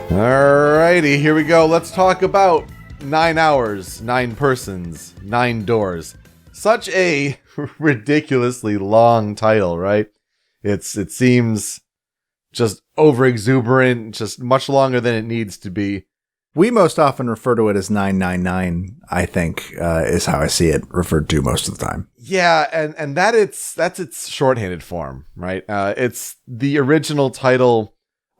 Alrighty, here we go. Let's talk about 9 hours, 9 persons, 9 doors. Such a ridiculously long title, right? It seems just over exuberant, just much longer than it needs to be. We most often refer to it as 999, I think, is how I see it referred to most of the time. Yeah, and that's its shorthanded form, right? It's the original title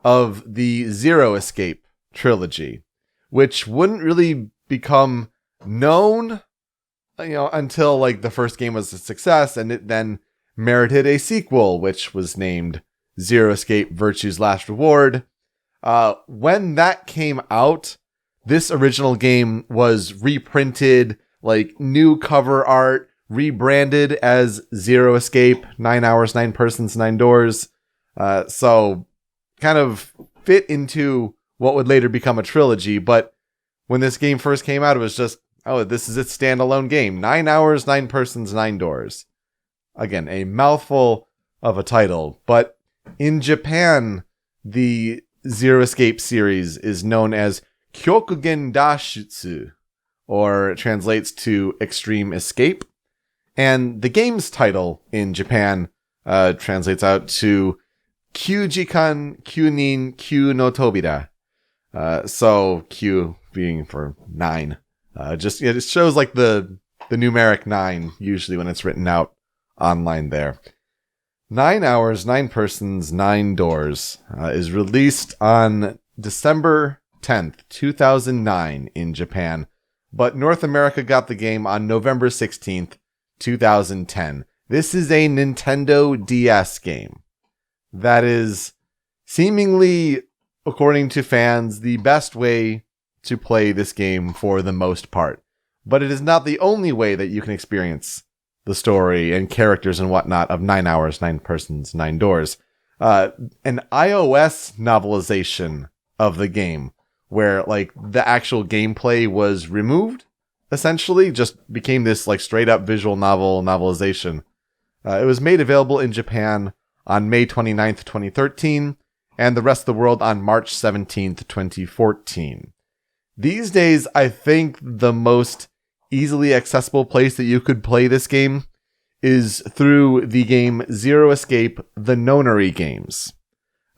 of the Zero Escape trilogy, which wouldn't really become known, until like the first game was a success, and it then merited a sequel, which was named Zero Escape Virtue's Last Reward. When that came out, this original game was reprinted, like new cover art, rebranded as Zero Escape, 9 hours, 9 persons, 9 doors. So kind of fit into what would later become a trilogy. But when this game first came out, it was just, this is its standalone game. 9 hours, 9 persons, 9 doors. Again, a mouthful of a title. But in Japan, the Zero Escape series is known as Kyokugen Dashutsu, or it translates to Extreme Escape. And the game's title in Japan translates out to Kyujikan Kyunin Kyu no Tobira. So Q being for 9, It shows like the numeric 9 usually when it's written out online there. 9 Hours, 9 Persons, 9 Doors is released on December 10th, 2009 in Japan, but North America got the game on November 16th, 2010. This is a Nintendo DS game that is seemingly, according to fans, the best way to play this game for the most part. But it is not the only way that you can experience the story and characters and whatnot of 9 Hours, 9 Persons, 9 Doors. An iOS novelization of the game where like the actual gameplay was removed, essentially just became this like straight up visual novelization. It was made available in Japan on May 29th, 2013, and the rest of the world on March 17th, 2014. These days, I think the most easily accessible place that you could play this game is through the game Zero Escape, the Nonary Games.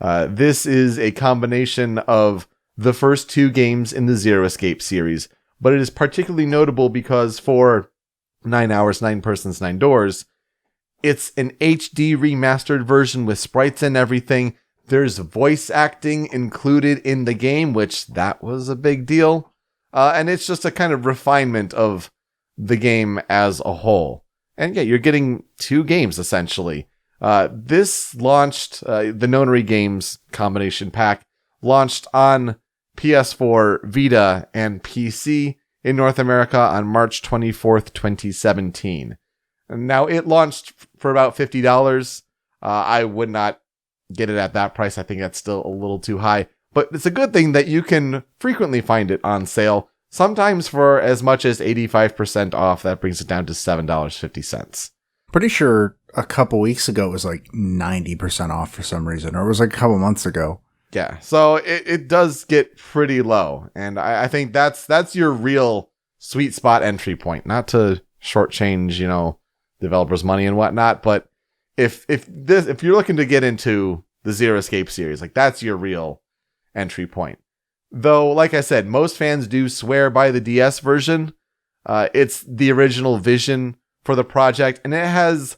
This is a combination of the first 2 games in the Zero Escape series, but it is particularly notable because for 9 Hours, 9 Persons, 9 Doors, it's an HD remastered version with sprites and everything. There's voice acting included in the game, which that was a big deal. And it's just a kind of refinement of the game as a whole. And yeah, you're getting 2 games essentially. This launched, the Nonary Games combination pack launched on PS4, Vita, and PC in North America on March 24th, 2017. Now, it launched for about $50. I would not get it at that price. I think that's still a little too high. But it's a good thing that you can frequently find it on sale, sometimes for as much as 85% off. That brings it down to $7.50. Pretty sure a couple weeks ago it was like 90% off for some reason, or it was like a couple months ago. Yeah, so it does get pretty low, and I think that's your real sweet spot entry point. Not to shortchange, developers' money and whatnot, but if you're looking to get into the Zero Escape series, like that's your real entry point. Though, like I said, most fans do swear by the DS version. It's the original vision for the project, and it has,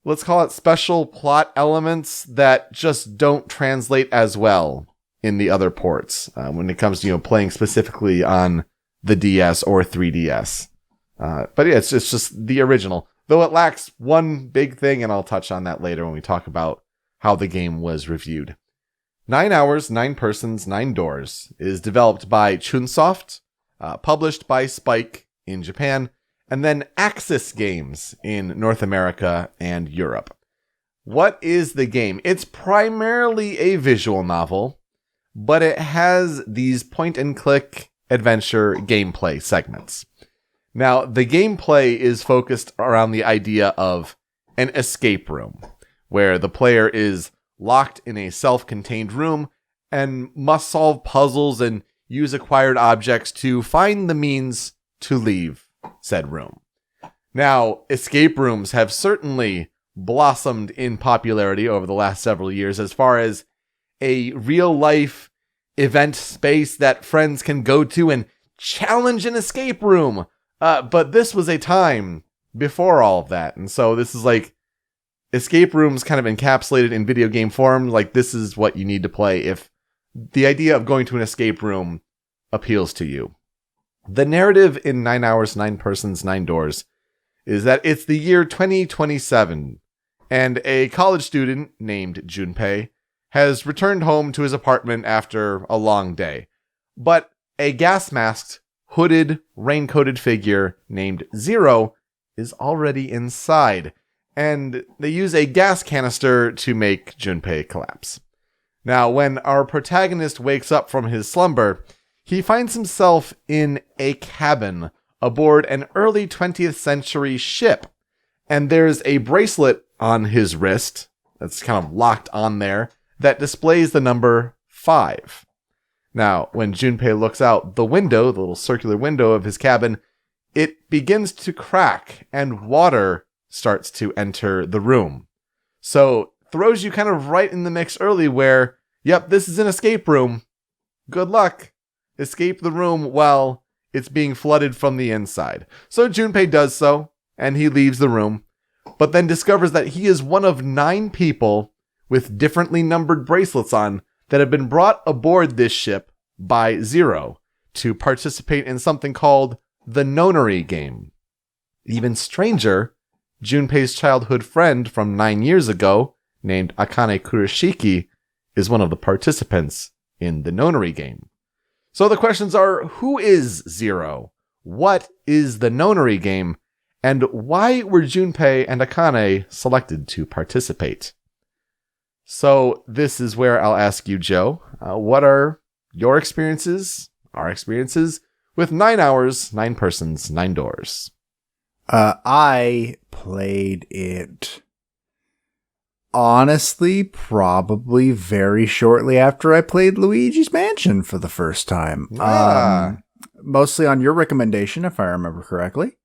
let's call it, special plot elements that just don't translate as well in the other ports when it comes to playing specifically on the DS or 3DS. But yeah, it's just the original. Though it lacks one big thing, and I'll touch on that later when we talk about how the game was reviewed. 9 Hours, 9 Persons, 9 Doors is developed by Chunsoft, published by Spike in Japan, and then Axis Games in North America and Europe. What is the game? It's primarily a visual novel, but it has these point-and-click adventure gameplay segments. Now, the gameplay is focused around the idea of an escape room, where the player is locked in a self-contained room and must solve puzzles and use acquired objects to find the means to leave said room. Now, escape rooms have certainly blossomed in popularity over the last several years as far as a real-life event space that friends can go to and challenge an escape room. But this was a time before all of that. And so this is like escape rooms kind of encapsulated in video game form. Like, this is what you need to play if the idea of going to an escape room appeals to you. The narrative in 9 Hours, 9 Persons, 9 Doors is that it's the year 2027, and a college student named Junpei has returned home to his apartment after a long day. But a gas-masked, hooded, rain-coated figure named Zero is already inside, and they use a gas canister to make Junpei collapse. Now, when our protagonist wakes up from his slumber, he finds himself in a cabin aboard an early 20th century ship, and there's a bracelet on his wrist that's kind of locked on there that displays the number 5. Now, when Junpei looks out the window, the little circular window of his cabin, it begins to crack and water starts to enter the room. So, throws you kind of right in the mix early where, yep, this is an escape room. Good luck. Escape the room while it's being flooded from the inside. So Junpei does so, and he leaves the room, but then discovers that he is one of 9 people with differently numbered bracelets on that have been brought aboard this ship by Zero to participate in something called the Nonary Game. Even stranger, Junpei's childhood friend from 9 years ago, named Akane Kurashiki, is one of the participants in the Nonary Game. So the questions are, who is Zero? What is the Nonary Game? And why were Junpei and Akane selected to participate? So this is where I'll ask you, Joe, what are your experiences, our experiences, with 9 hours, 9 persons, 9 doors? I played it, honestly, probably very shortly after I played Luigi's Mansion for the first time. Mostly on your recommendation, if I remember correctly.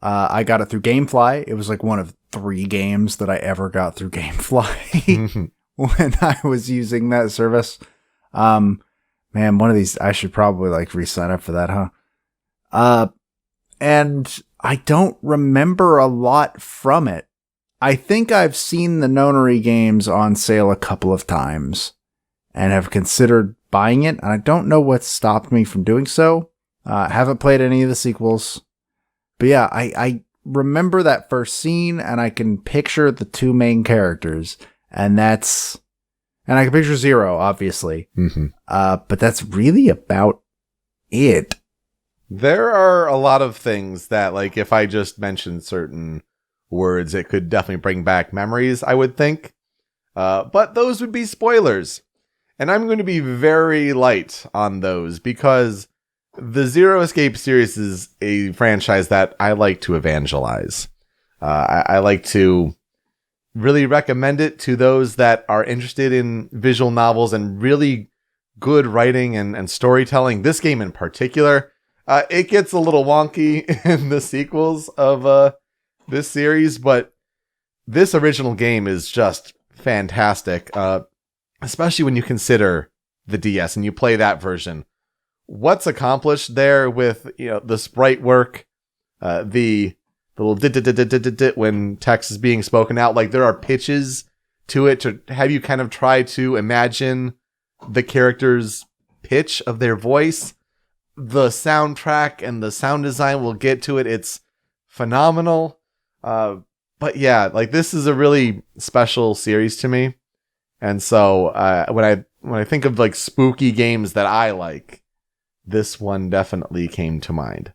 I got it through Gamefly. It was like one of 3 games that I ever got through Gamefly when I was using that service. Man, one of these, I should probably like re-sign up for that, huh? And I don't remember a lot from it. I think I've seen the Nonary games on sale a couple of times and have considered buying it. And I don't know what stopped me from doing so. Haven't played any of the sequels. But yeah, I remember that first scene and I can picture the 2 main characters. And I can picture Zero, obviously. But that's really about it. There are a lot of things that, like, if I just mentioned certain words, it could definitely bring back memories, I would think. But those would be spoilers. And I'm going to be very light on those because the Zero Escape series is a franchise that I like to evangelize. I like to really recommend it to those that are interested in visual novels and really good writing and storytelling. This game in particular, it gets a little wonky in the sequels of this series, but this original game is just fantastic, especially when you consider the DS and you play that version. What's accomplished there with the sprite work, the little dit when text is being spoken out, like there are pitches to it to have you kind of try to imagine the character's pitch of their voice. The soundtrack and the sound design, will get to it. It's phenomenal. But yeah, like this is a really special series to me. And so when I think of like spooky games that I like, this one definitely came to mind.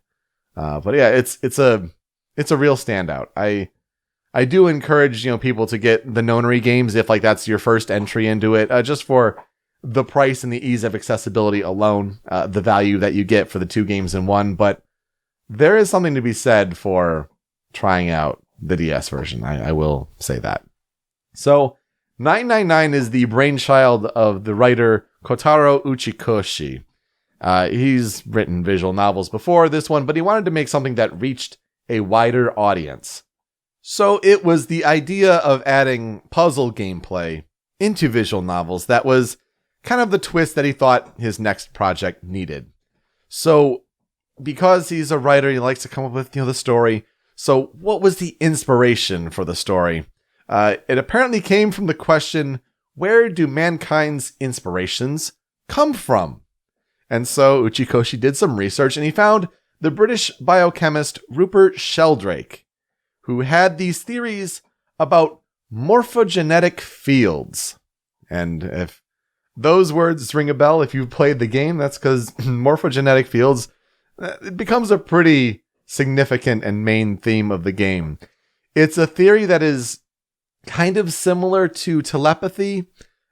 But yeah, it's a real standout. I do encourage people to get the Nonary games if like that's your first entry into it, just for the price and the ease of accessibility alone, the value that you get for the 2 games in one. But there is something to be said for trying out the DS version. I will say that. So 999 is the brainchild of the writer Kotaro Uchikoshi. He's written visual novels before this one, but he wanted to make something that reached a wider audience. So it was the idea of adding puzzle gameplay into visual novels that was kind of the twist that he thought his next project needed. So because he's a writer, he likes to come up with the story. So what was the inspiration for the story? It apparently came from the question, where do mankind's inspirations come from? And so Uchikoshi did some research and he found the British biochemist Rupert Sheldrake, who had these theories about morphogenetic fields. And if those words ring a bell, if you've played the game, that's because morphogenetic fields, it becomes a pretty significant and main theme of the game. It's a theory that is kind of similar to telepathy,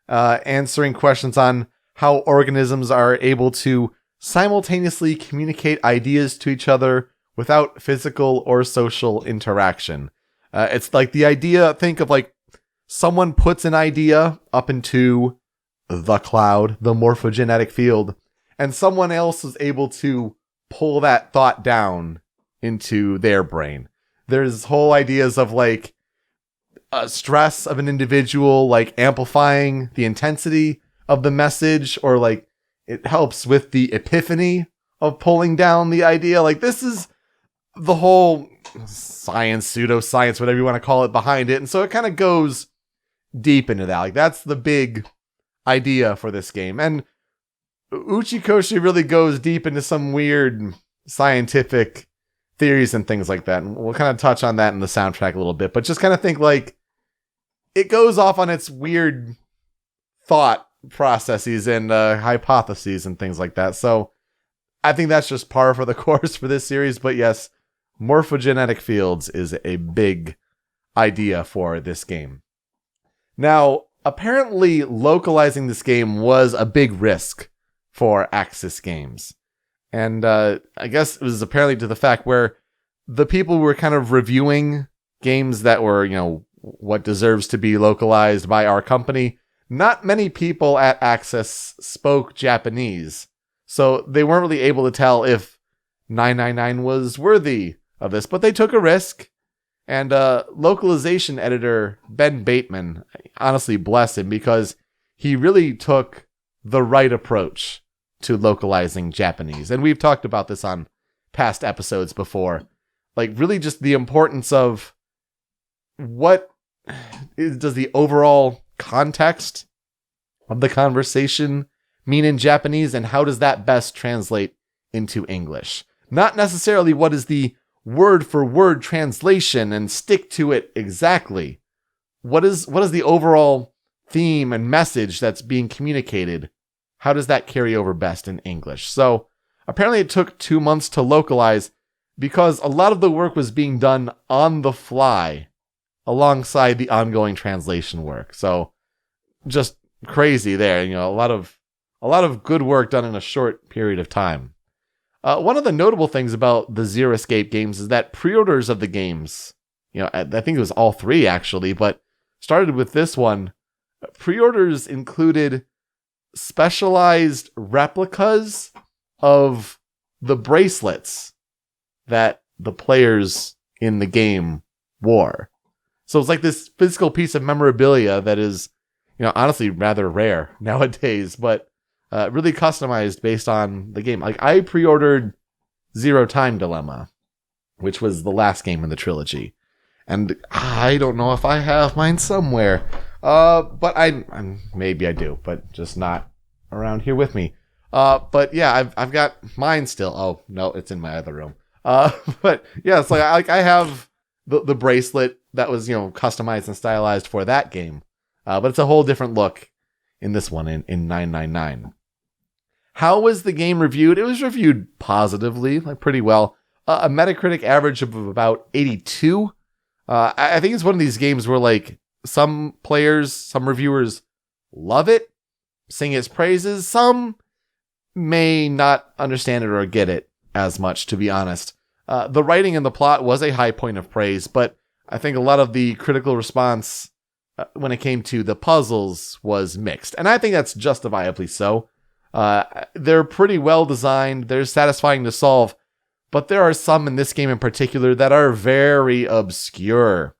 answering questions on how organisms are able to simultaneously communicate ideas to each other without physical or social interaction. It's like the idea, think of like someone puts an idea up into the cloud, the morphogenetic field, and someone else is able to pull that thought down into their brain. There's whole ideas of like stress of an individual, like amplifying the intensity of the message, or like it helps with the epiphany of pulling down the idea. Like, this is the whole science, pseudoscience, whatever you want to call it, behind it. And so it kind of goes deep into that. Like, that's the big idea for this game. And Uchikoshi really goes deep into some weird scientific theories and things like that. And we'll kind of touch on that in the soundtrack a little bit. But just kind of think, like, it goes off on its weird thought processes and hypotheses and things like that. So I think that's just par for the course for this series. But yes, morphogenetic fields is a big idea for this game. Now, apparently localizing this game was a big risk for Axis Games. And I guess it was apparently to the fact where the people who were kind of reviewing games that were, you know, what deserves to be localized by our company, not many people at Axis spoke Japanese. So they weren't really able to tell if 999 was worthy of this, but they took a risk. And localization editor Ben Bateman, honestly bless him, because he really took the right approach to localizing Japanese. And we've talked about this on past episodes before. Like, really just the importance of what does the overall context of the conversation mean in Japanese, and how does that best translate into English? Not necessarily what is the word for word translation and stick to it exactly. What is the overall theme and message that's being communicated? How does that carry over best in English? So apparently it took 2 months to localize because a lot of the work was being done on the fly alongside the ongoing translation work. So just crazy there. You know, a lot of good work done in a short period of time. One of the notable things about the Zero Escape games is that pre-orders of the games, you know, I think it was all three actually, but started with this one. Pre-orders included specialized replicas of the bracelets that the players in the game wore. So it's like this physical piece of memorabilia that is, you know, honestly rather rare nowadays, but really customized based on the game. Like, I pre-ordered Zero Time Dilemma, which was the last game in the trilogy. And I don't know if I have mine somewhere. But maybe I do, but just not around here with me. But yeah, I've got mine still. Oh, no, it's in my other room. But yeah, it's like I have the bracelet that was, you know, customized and stylized for that game. But it's a whole different look in this one in 999. How was the game reviewed? It was reviewed positively, like pretty well. A Metacritic average of about 82. I think it's one of these games where, like, some players, some reviewers love it, sing its praises. Some may not understand it or get it as much, to be honest. The writing and the plot was a high point of praise, but I think a lot of the critical response when it came to the puzzles was mixed. And I think that's justifiably so. They're pretty well designed. They're satisfying to solve, but there are some in this game in particular that are very obscure.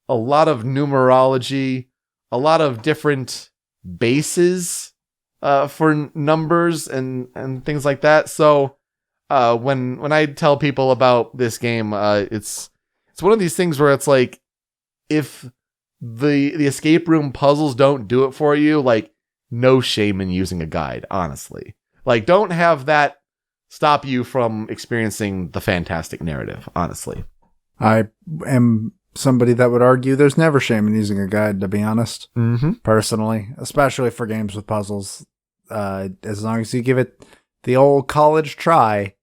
A lot of numerology, a lot of different bases for numbers and things like that. So when I tell people about this game, it's one of these things where it's like, if the escape room puzzles don't do it for you, like, no shame in using a guide, honestly. Like, don't have that stop you from experiencing the fantastic narrative, honestly. I am somebody that would argue there's never shame in using a guide, to be honest. Mm-hmm. Personally, especially for games with puzzles. As long as you give it the old college try,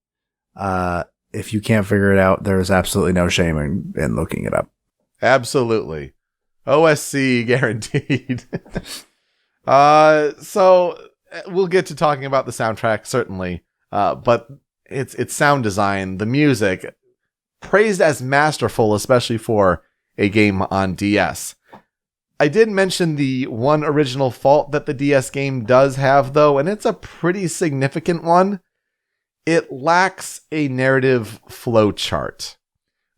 if you can't figure it out, there's absolutely no shame in looking it up. Absolutely. OSC guaranteed. So we'll get to talking about the soundtrack, certainly. But it's sound design, the music, praised as masterful, especially for a game on DS. I did mention the one original fault that the DS game does have, though, and it's a pretty significant one. It lacks a narrative flowchart,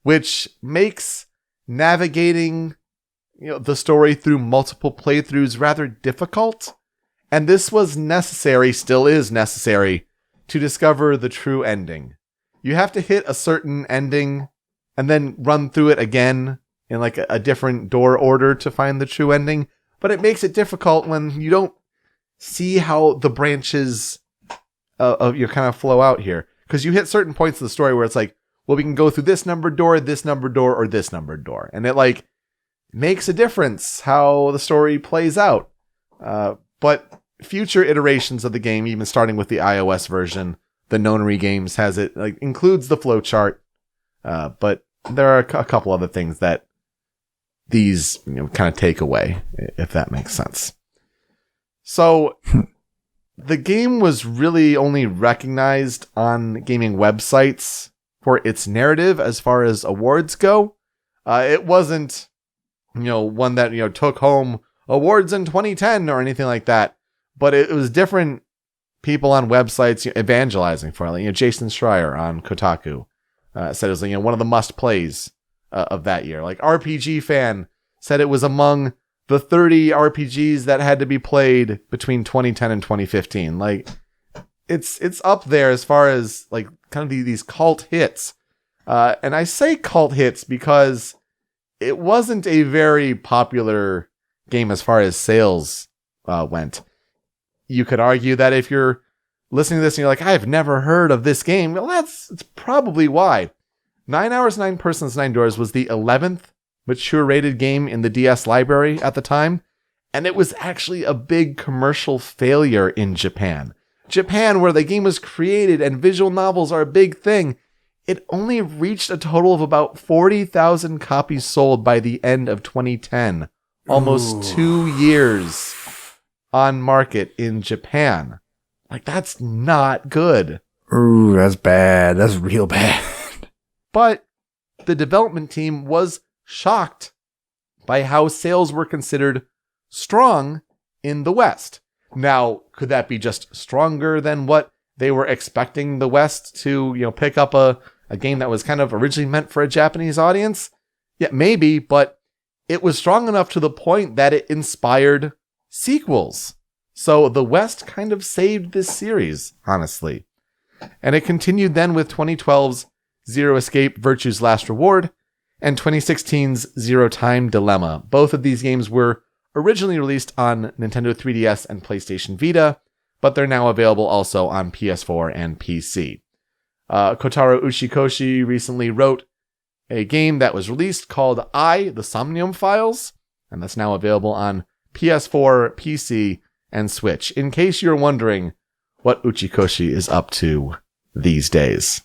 which makes navigating, you know, the story through multiple playthroughs rather difficult. And this was necessary, still is necessary, to discover the true ending. You have to hit a certain ending and then run through it again in like a different door order to find the true ending. But it makes it difficult when you don't see how the branches of your kind of flow out here. Because you hit certain points of the story where it's like, well, we can go through this numbered door, or this numbered door. And it like makes a difference how the story plays out. But future iterations of the game, even starting with the iOS version, the Nonary Games has it, like includes the flowchart. But there are a couple other things that these kind of take away, if that makes sense. So the game was really only recognized on gaming websites for its narrative as far as awards go. It wasn't, one that, took home awards in 2010 or anything like that. But it was different people on websites evangelizing for it. Like, Jason Schreier on Kotaku said it was one of the must plays of that year. Like RPG Fan said it was among the 30 RPGs that had to be played between 2010 and 2015. Like it's up there as far as like kind of these cult hits. And I say cult hits because it wasn't a very popular game as far as sales went. You could argue that if you're listening to this and you're like, I've never heard of this game, well, it's probably why. 9 Hours, 9 Persons, 9 Doors was the 11th mature rated game in the DS library at the time, and it was actually a big commercial failure in Japan. Japan, where the game was created and visual novels are a big thing, it only reached a total of about 40,000 copies sold by the end of 2010. Almost 2 years on market in Japan. Like, that's not good. Ooh, that's bad. That's real bad. But the development team was shocked by how sales were considered strong in the West. Now, could that be just stronger than what they were expecting the West to, pick up a game that was kind of originally meant for a Japanese audience? Yeah, maybe, but it was strong enough to the point that it inspired sequels. So the West kind of saved this series, honestly. And it continued then with 2012's Zero Escape, Virtue's Last Reward, and 2016's Zero Time Dilemma. Both of these games were originally released on Nintendo 3DS and PlayStation Vita, but they're now available also on PS4 and PC. Kotaro Uchikoshi recently wrote a game that was released called The Somnium Files, and that's now available on PS4, PC, and Switch, in case you're wondering what Uchikoshi is up to these days.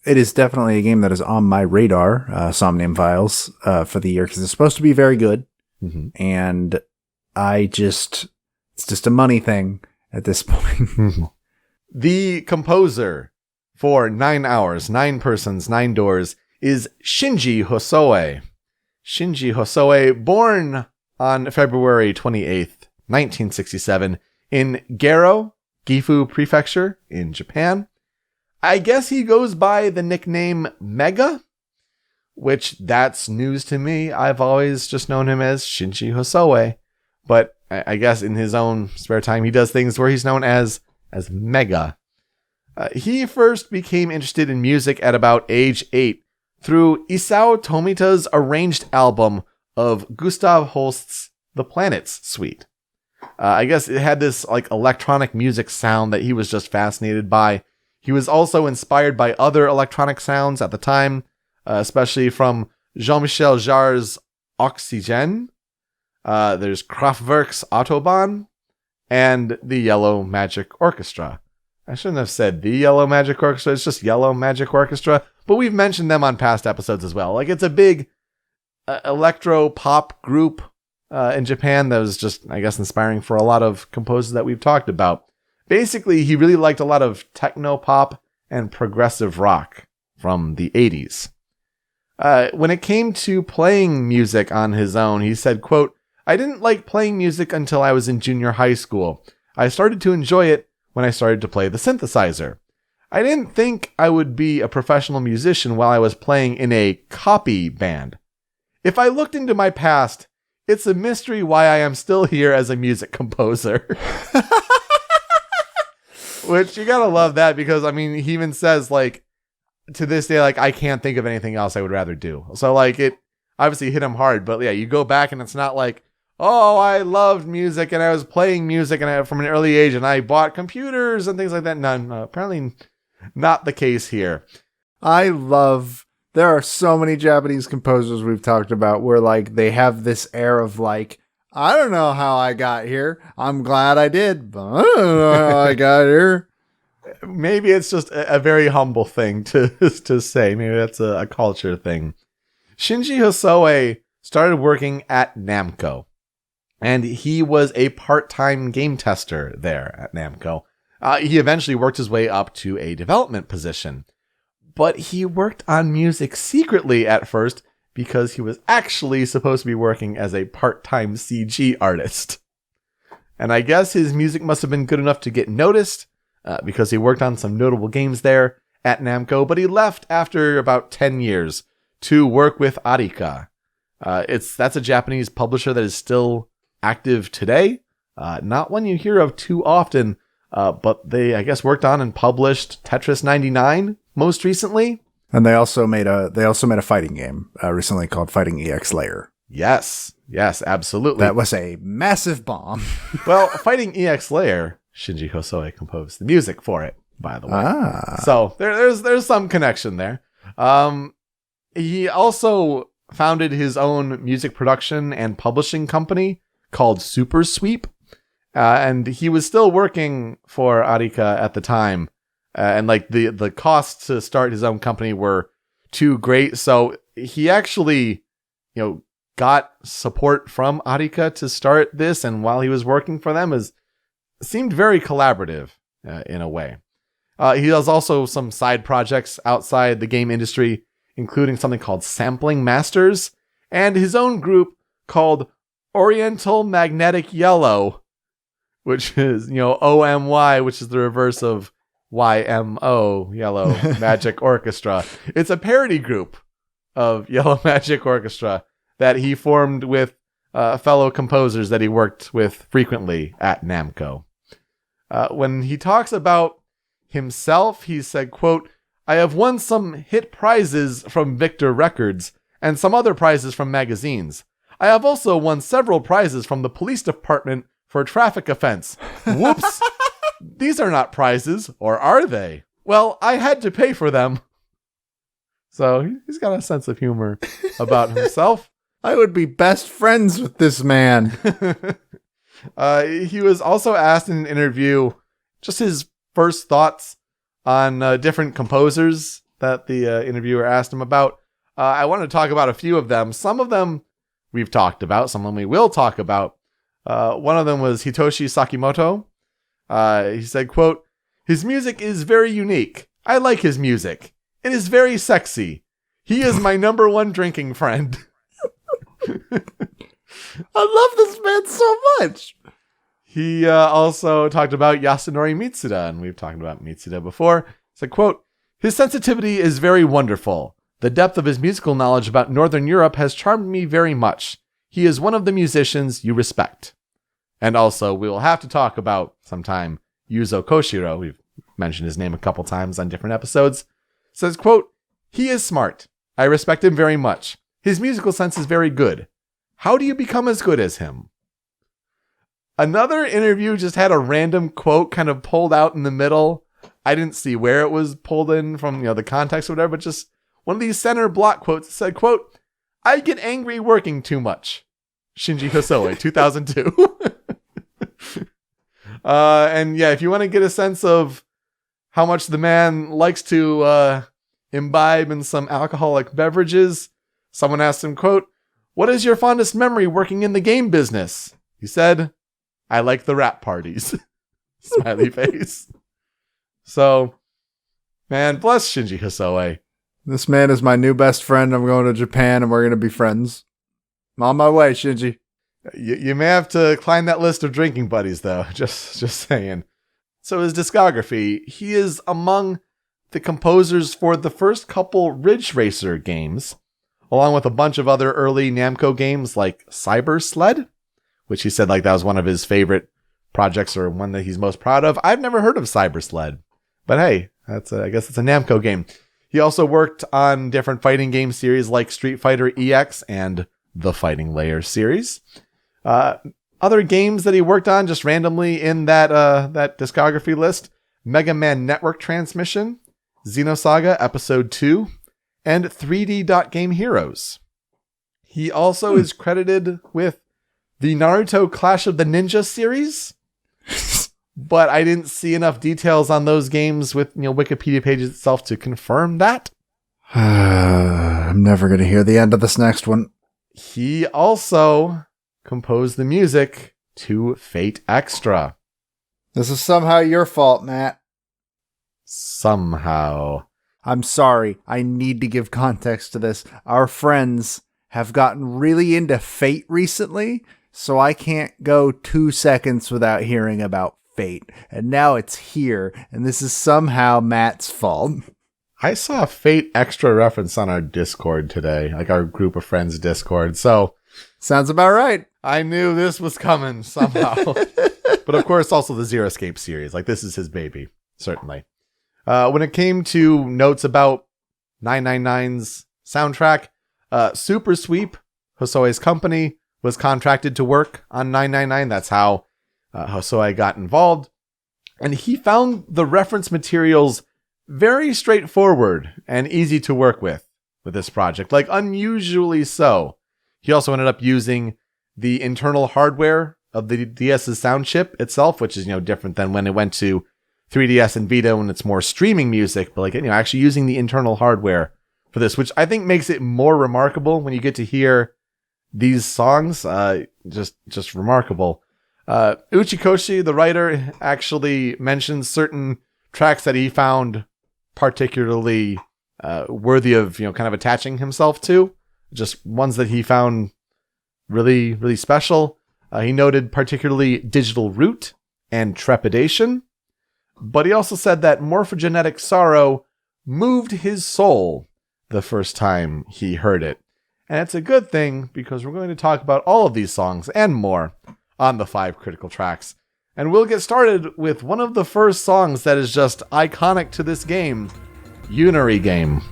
It is definitely a game that is on my radar, Somnium Files, for the year, because it's supposed to be very good. Mm-hmm. And it's just a money thing at this point. The composer for 9 Hours, 9 Persons, 9 Doors is Shinji Hosoe. Shinji Hosoe, born on February 28th, 1967, in Garo, Gifu Prefecture in Japan. I guess he goes by the nickname Mega, which that's news to me. I've always just known him as Shinji Hosoe, but I guess in his own spare time, he does things where he's known as Mega. He first became interested in music at about age 8 through Isao Tomita's arranged album of Gustav Holst's The Planets Suite. I guess it had this like electronic music sound that he was just fascinated by. He was also inspired by other electronic sounds at the time, especially from Jean-Michel Jarre's Oxygène. There's Kraftwerk's Autobahn and the Yellow Magic Orchestra. I shouldn't have said the Yellow Magic Orchestra. It's just Yellow Magic Orchestra. But we've mentioned them on past episodes as well. Like, it's a big electro pop group in Japan that was just, I guess, inspiring for a lot of composers that we've talked about. Basically, he really liked a lot of techno pop and progressive rock from the 80s. When it came to playing music on his own, he said, quote, "I didn't like playing music until I was in junior high school. I started to enjoy it when I started to play the synthesizer. I didn't think I would be a professional musician while I was playing in a copy band. If I looked into my past, it's a mystery why I am still here as a music composer." Which you gotta love that, because I mean, he even says, like, to this day, like, I can't think of anything else I would rather do. So, like, it obviously hit him hard, but yeah, you go back and it's not like, oh, I loved music and I was playing music and from an early age and I bought computers and things like that. No, apparently not the case here. There are so many Japanese composers we've talked about where, like, they have this air of, like, I don't know how I got here. I'm glad I did, but I don't know how I got here. Maybe it's just a very humble thing to say. Maybe that's a culture thing. Shinji Hosoe started working at Namco, and he was a part-time game tester there at Namco. He eventually worked his way up to a development position, but he worked on music secretly at first because he was actually supposed to be working as a part-time CG artist. And I guess his music must have been good enough to get noticed, because he worked on some notable games there at Namco, but he left after about 10 years to work with Arika. That's a Japanese publisher that is still active today. Not one you hear of too often, but they, I guess, worked on and published Tetris 99 most recently. And they also made a fighting game recently called Fighting EX Layer. Yes, absolutely. That was a massive bomb. Well, Fighting EX Layer, Shinji Hosoe composed the music for it, by the way. So there's some connection there. He also founded his own music production and publishing company called Super Sweep. And he was still working for Arika at the time. And like the costs to start his own company were too great. So he actually, got support from Arika to start this. And while he was working for them, seemed very collaborative in a way. He has also some side projects outside the game industry, including something called Sampling Masters and his own group called Oriental Magnetic Yellow, which is, OMY, which is the reverse of YMO, Yellow Magic Orchestra. It's a parody group of Yellow Magic Orchestra that he formed with fellow composers that he worked with frequently at Namco. When he talks about himself, he said, quote, I have won some hit prizes from Victor Records and some other prizes from magazines. I have also won several prizes from the police department for a traffic offense. Whoops. These are not prizes, or are they? Well, I had to pay for them. So he's got a sense of humor about himself. I would be best friends with this man. He was also asked in an interview just his first thoughts on different composers that the interviewer asked him about. I want to talk about a few of them. Some of them we've talked about, some of them we will talk about. One of them was Hitoshi Sakimoto. He said, quote, his music is very unique. I like his music. It is very sexy. He is my number one drinking friend. I love this man so much. He also talked about Yasunori Mitsuda, and we've talked about Mitsuda before. He said, quote, his sensitivity is very wonderful. The depth of his musical knowledge about Northern Europe has charmed me very much. He is one of the musicians you respect. And also, we will have to talk about sometime Yuzo Koshiro. We've mentioned his name a couple times on different episodes. Says, quote, he is smart. I respect him very much. His musical sense is very good. How do you become as good as him? Another interview just had a random quote kind of pulled out in the middle. I didn't see where it was pulled in from, the context or whatever, but just one of these center block quotes that said, quote, I get angry working too much. Shinji Hosoe, 2002. And yeah, if you want to get a sense of how much the man likes to imbibe in some alcoholic beverages, someone asked him, quote, what is your fondest memory working in the game business? He said, I like the rap parties. Smiley face. So, man, bless Shinji Hosoe. This man is my new best friend. I'm going to Japan and we're going to be friends. I'm on my way, Shinji. You may have to climb that list of drinking buddies, though. Just saying. So his discography, he is among the composers for the first couple Ridge Racer games, along with a bunch of other early Namco games like Cyber Sled, which he said that was one of his favorite projects or one that he's most proud of. I've never heard of Cyber Sled, but hey, I guess it's a Namco game. He also worked on different fighting game series like Street Fighter EX and the Fighting Layer series. Other games that he worked on just randomly in that discography list: Mega Man Network Transmission, Xenosaga Episode 2, and 3D Dot Game Heroes. He also is credited with the Naruto Clash of the Ninja series, but I didn't see enough details on those games with Wikipedia page itself to confirm that. I'm never going to hear the end of this next one. He also composed the music to Fate Extra. This is somehow your fault, Matt. Somehow. I'm sorry. I need to give context to this. Our friends have gotten really into Fate recently, so I can't go 2 seconds without hearing about Fate. And now it's here, and this is somehow Matt's fault. I saw a Fate Extra reference on our Discord today, like our group of friends Discord, so... Sounds about right. I knew this was coming somehow. But of course, also the Zero Escape series. Like, this is his baby, certainly. When it came to notes about 999's soundtrack, Super Sweep, Hosoe's company, was contracted to work on 999. That's how Hosoe got involved. And he found the reference materials very straightforward and easy to work with this project, like unusually so. He also ended up using the internal hardware of the DS's sound chip itself, which is, different than when it went to 3DS and Vita when it's more streaming music, but actually using the internal hardware for this, which I think makes it more remarkable when you get to hear these songs. Just remarkable. Uchikoshi, the writer, actually mentions certain tracks that he found particularly worthy of, kind of attaching himself to. Just ones that he found really, really special. He noted particularly Digital Root and Trepidation. But he also said that Morphogenetic Sorrow moved his soul the first time he heard it. And it's a good thing, because we're going to talk about all of these songs and more on the 5 critical tracks. And we'll get started with one of the first songs that is just iconic to this game, Nonary Game.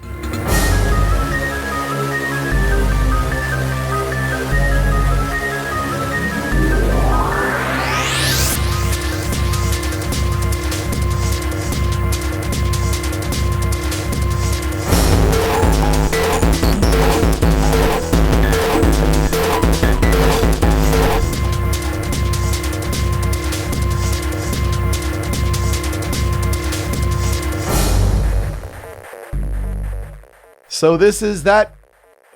So this is that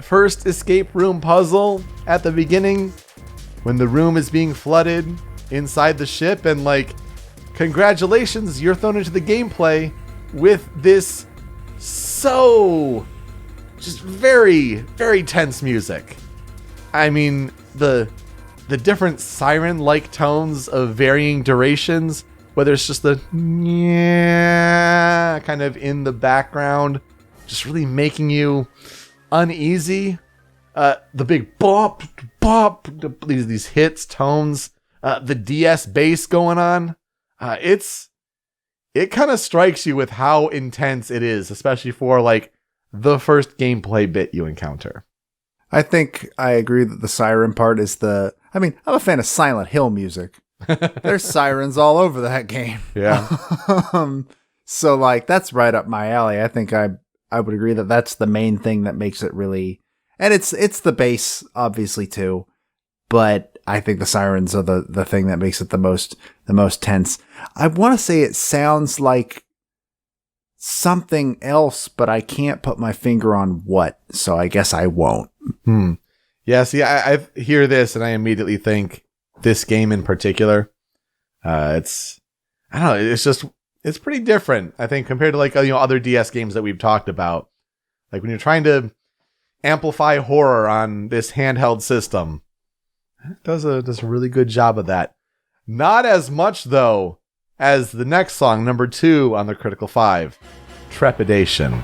first escape room puzzle at the beginning when the room is being flooded inside the ship, and congratulations, you're thrown into the gameplay with this just very, very tense music. I mean, the different siren-like tones of varying durations, whether it's just the yeah kind of in the background, just really making you uneasy. The big bop, bop, these hits, tones, the DS bass going on. It kind of strikes you with how intense it is, especially for the first gameplay bit you encounter. I think I agree that the siren part is I'm a fan of Silent Hill music. There's sirens all over that game. Yeah. So that's right up my alley. I think I would agree that that's the main thing that makes it really, and it's the bass obviously too, but I think the sirens are the thing that makes it the most tense. I want to say it sounds like something else, but I can't put my finger on what, so I guess I won't. Yeah, see, I hear this and I immediately think this game in particular. I don't know, it's pretty different, I think, compared to other DS games that we've talked about. When you're trying to amplify horror on this handheld system, it does a really good job of that. Not as much though as the next song, number 2 on the Critical 5, Trepidation.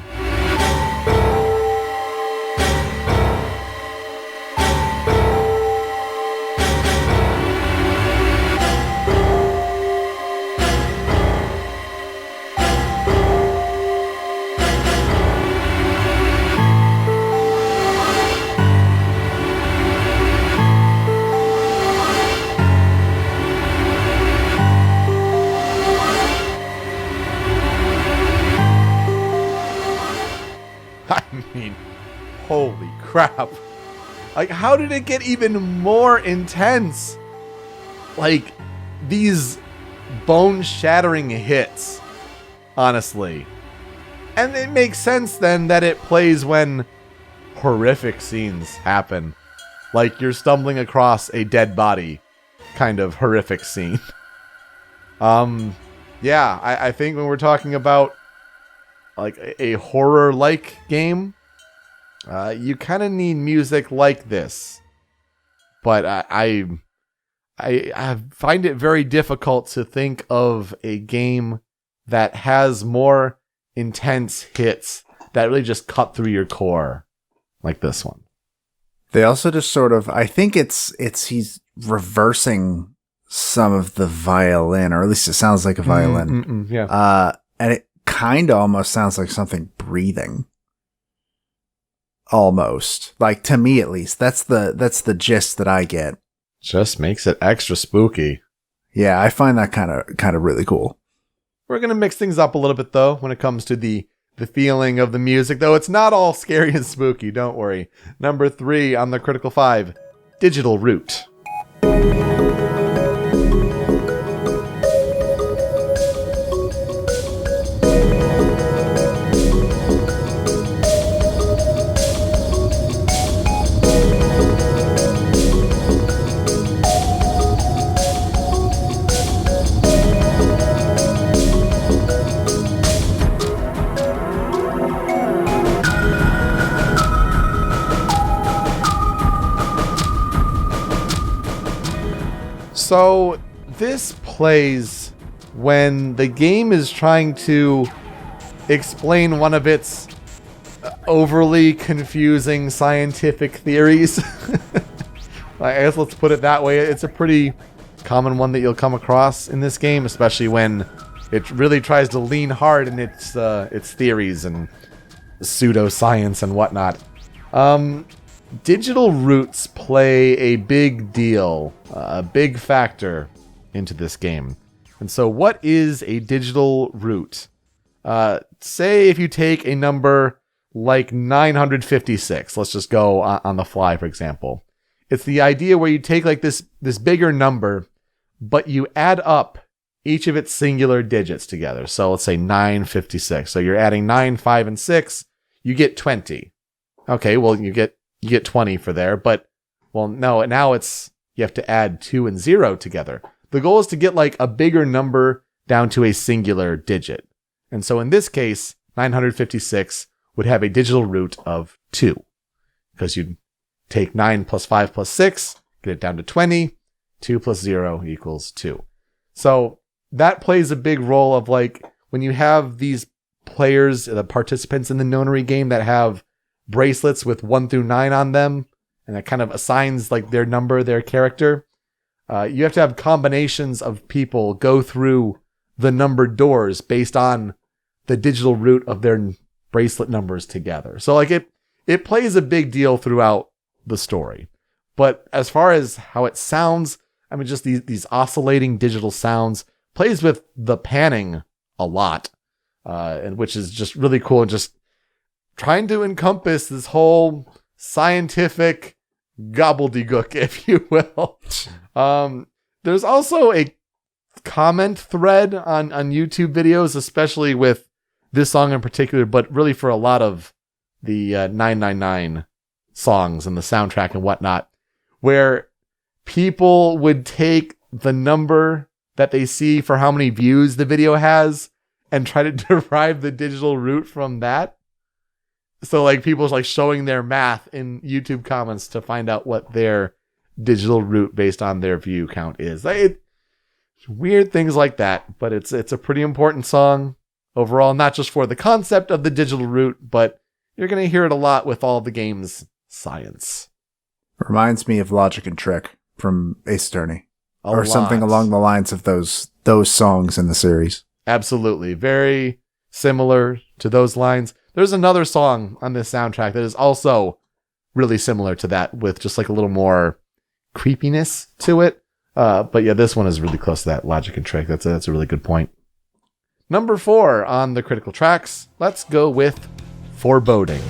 crap. Like, how did it get even more intense? Like, these bone-shattering hits, honestly. And it makes sense then that it plays when horrific scenes happen. Like you're stumbling across a dead body kind of horrific scene. Yeah, I think when we're talking about like a horror-like game, you kind of need music like this. But I find it very difficult to think of a game that has more intense hits that really just cut through your core like this one. They also just sort of, I think he's reversing some of the violin, or at least it sounds like a violin. Yeah. And it kind of almost sounds like something breathing. Almost. Like, to me at least. That's the gist that I get. Just makes it extra spooky. Yeah, I find that kind of really cool. We're going to mix things up a little bit, though, when it comes to the feeling of the music, though it's not all scary and spooky, don't worry. Number 3 on the Critical 5, Digital Root. So this plays when the game is trying to explain one of its overly confusing scientific theories. I guess let's put it that way. It's a pretty common one that you'll come across in this game, especially when it really tries to lean hard in its theories and pseudoscience and whatnot. Digital roots play a big deal, a big factor into this game. And so what is a digital root? Say if you take a number like 956, let's just go on the fly, for example. It's the idea where you take like this bigger number, but you add up each of its singular digits together. So let's say 956. So you're adding 9, 5, and 6, you get 20. Okay, well, you get 20 for there, but, well, no, now you have to add 2 and 0 together. The goal is to get like a bigger number down to a singular digit. And so in this case, 956 would have a digital root of 2, because you'd take 9 plus 5 plus 6, get it down to 20, 2 plus 0 equals 2. So that plays a big role of like, when you have these players, the participants in the Nonary game that have bracelets with 1 through 9 on them, and that kind of assigns like their number, their character. You have to have combinations of people go through the numbered doors based on the digital root of their bracelet numbers together. So like it plays a big deal throughout the story. But as far as how it sounds, I mean, just these oscillating digital sounds, plays with the panning a lot, and which is just really cool, and just trying to encompass this whole scientific gobbledygook, if you will. There's also a comment thread on YouTube videos, especially with this song in particular, but really for a lot of the 999 songs and the soundtrack and whatnot, where people would take the number that they see for how many views the video has and try to derive the digital root from that. So like people's like showing their math in YouTube comments to find out what their digital root based on their view count is. Weird things like that, but it's a pretty important song overall, not just for the concept of the digital root, but you're going to hear it a lot with all the game's science. Reminds me of Logic and Trick from Ace Attorney. Or something along the lines of those songs in the series. Absolutely. Very similar to those lines. There's another song on this soundtrack that is also really similar to that, with just like a little more creepiness to it. But yeah, this one is really close to that Logic and Trick. That's a really good point. Number 4 on the critical tracks. Let's go with Foreboding.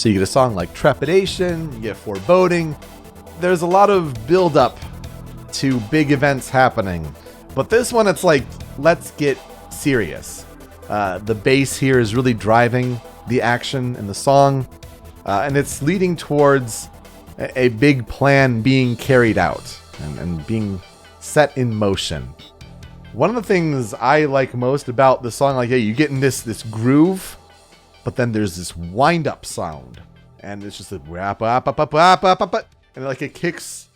So you get a song like Trepidation, you get Foreboding. There's a lot of build-up to big events happening. But this one, it's like, let's get serious. The bass here is really driving the action in the song. And it's leading towards a big plan being carried out and being set in motion. One of the things I like most about the song, like, yeah, you get in this groove, but then there's this wind-up sound. And it's just a wrap up, and like it kicks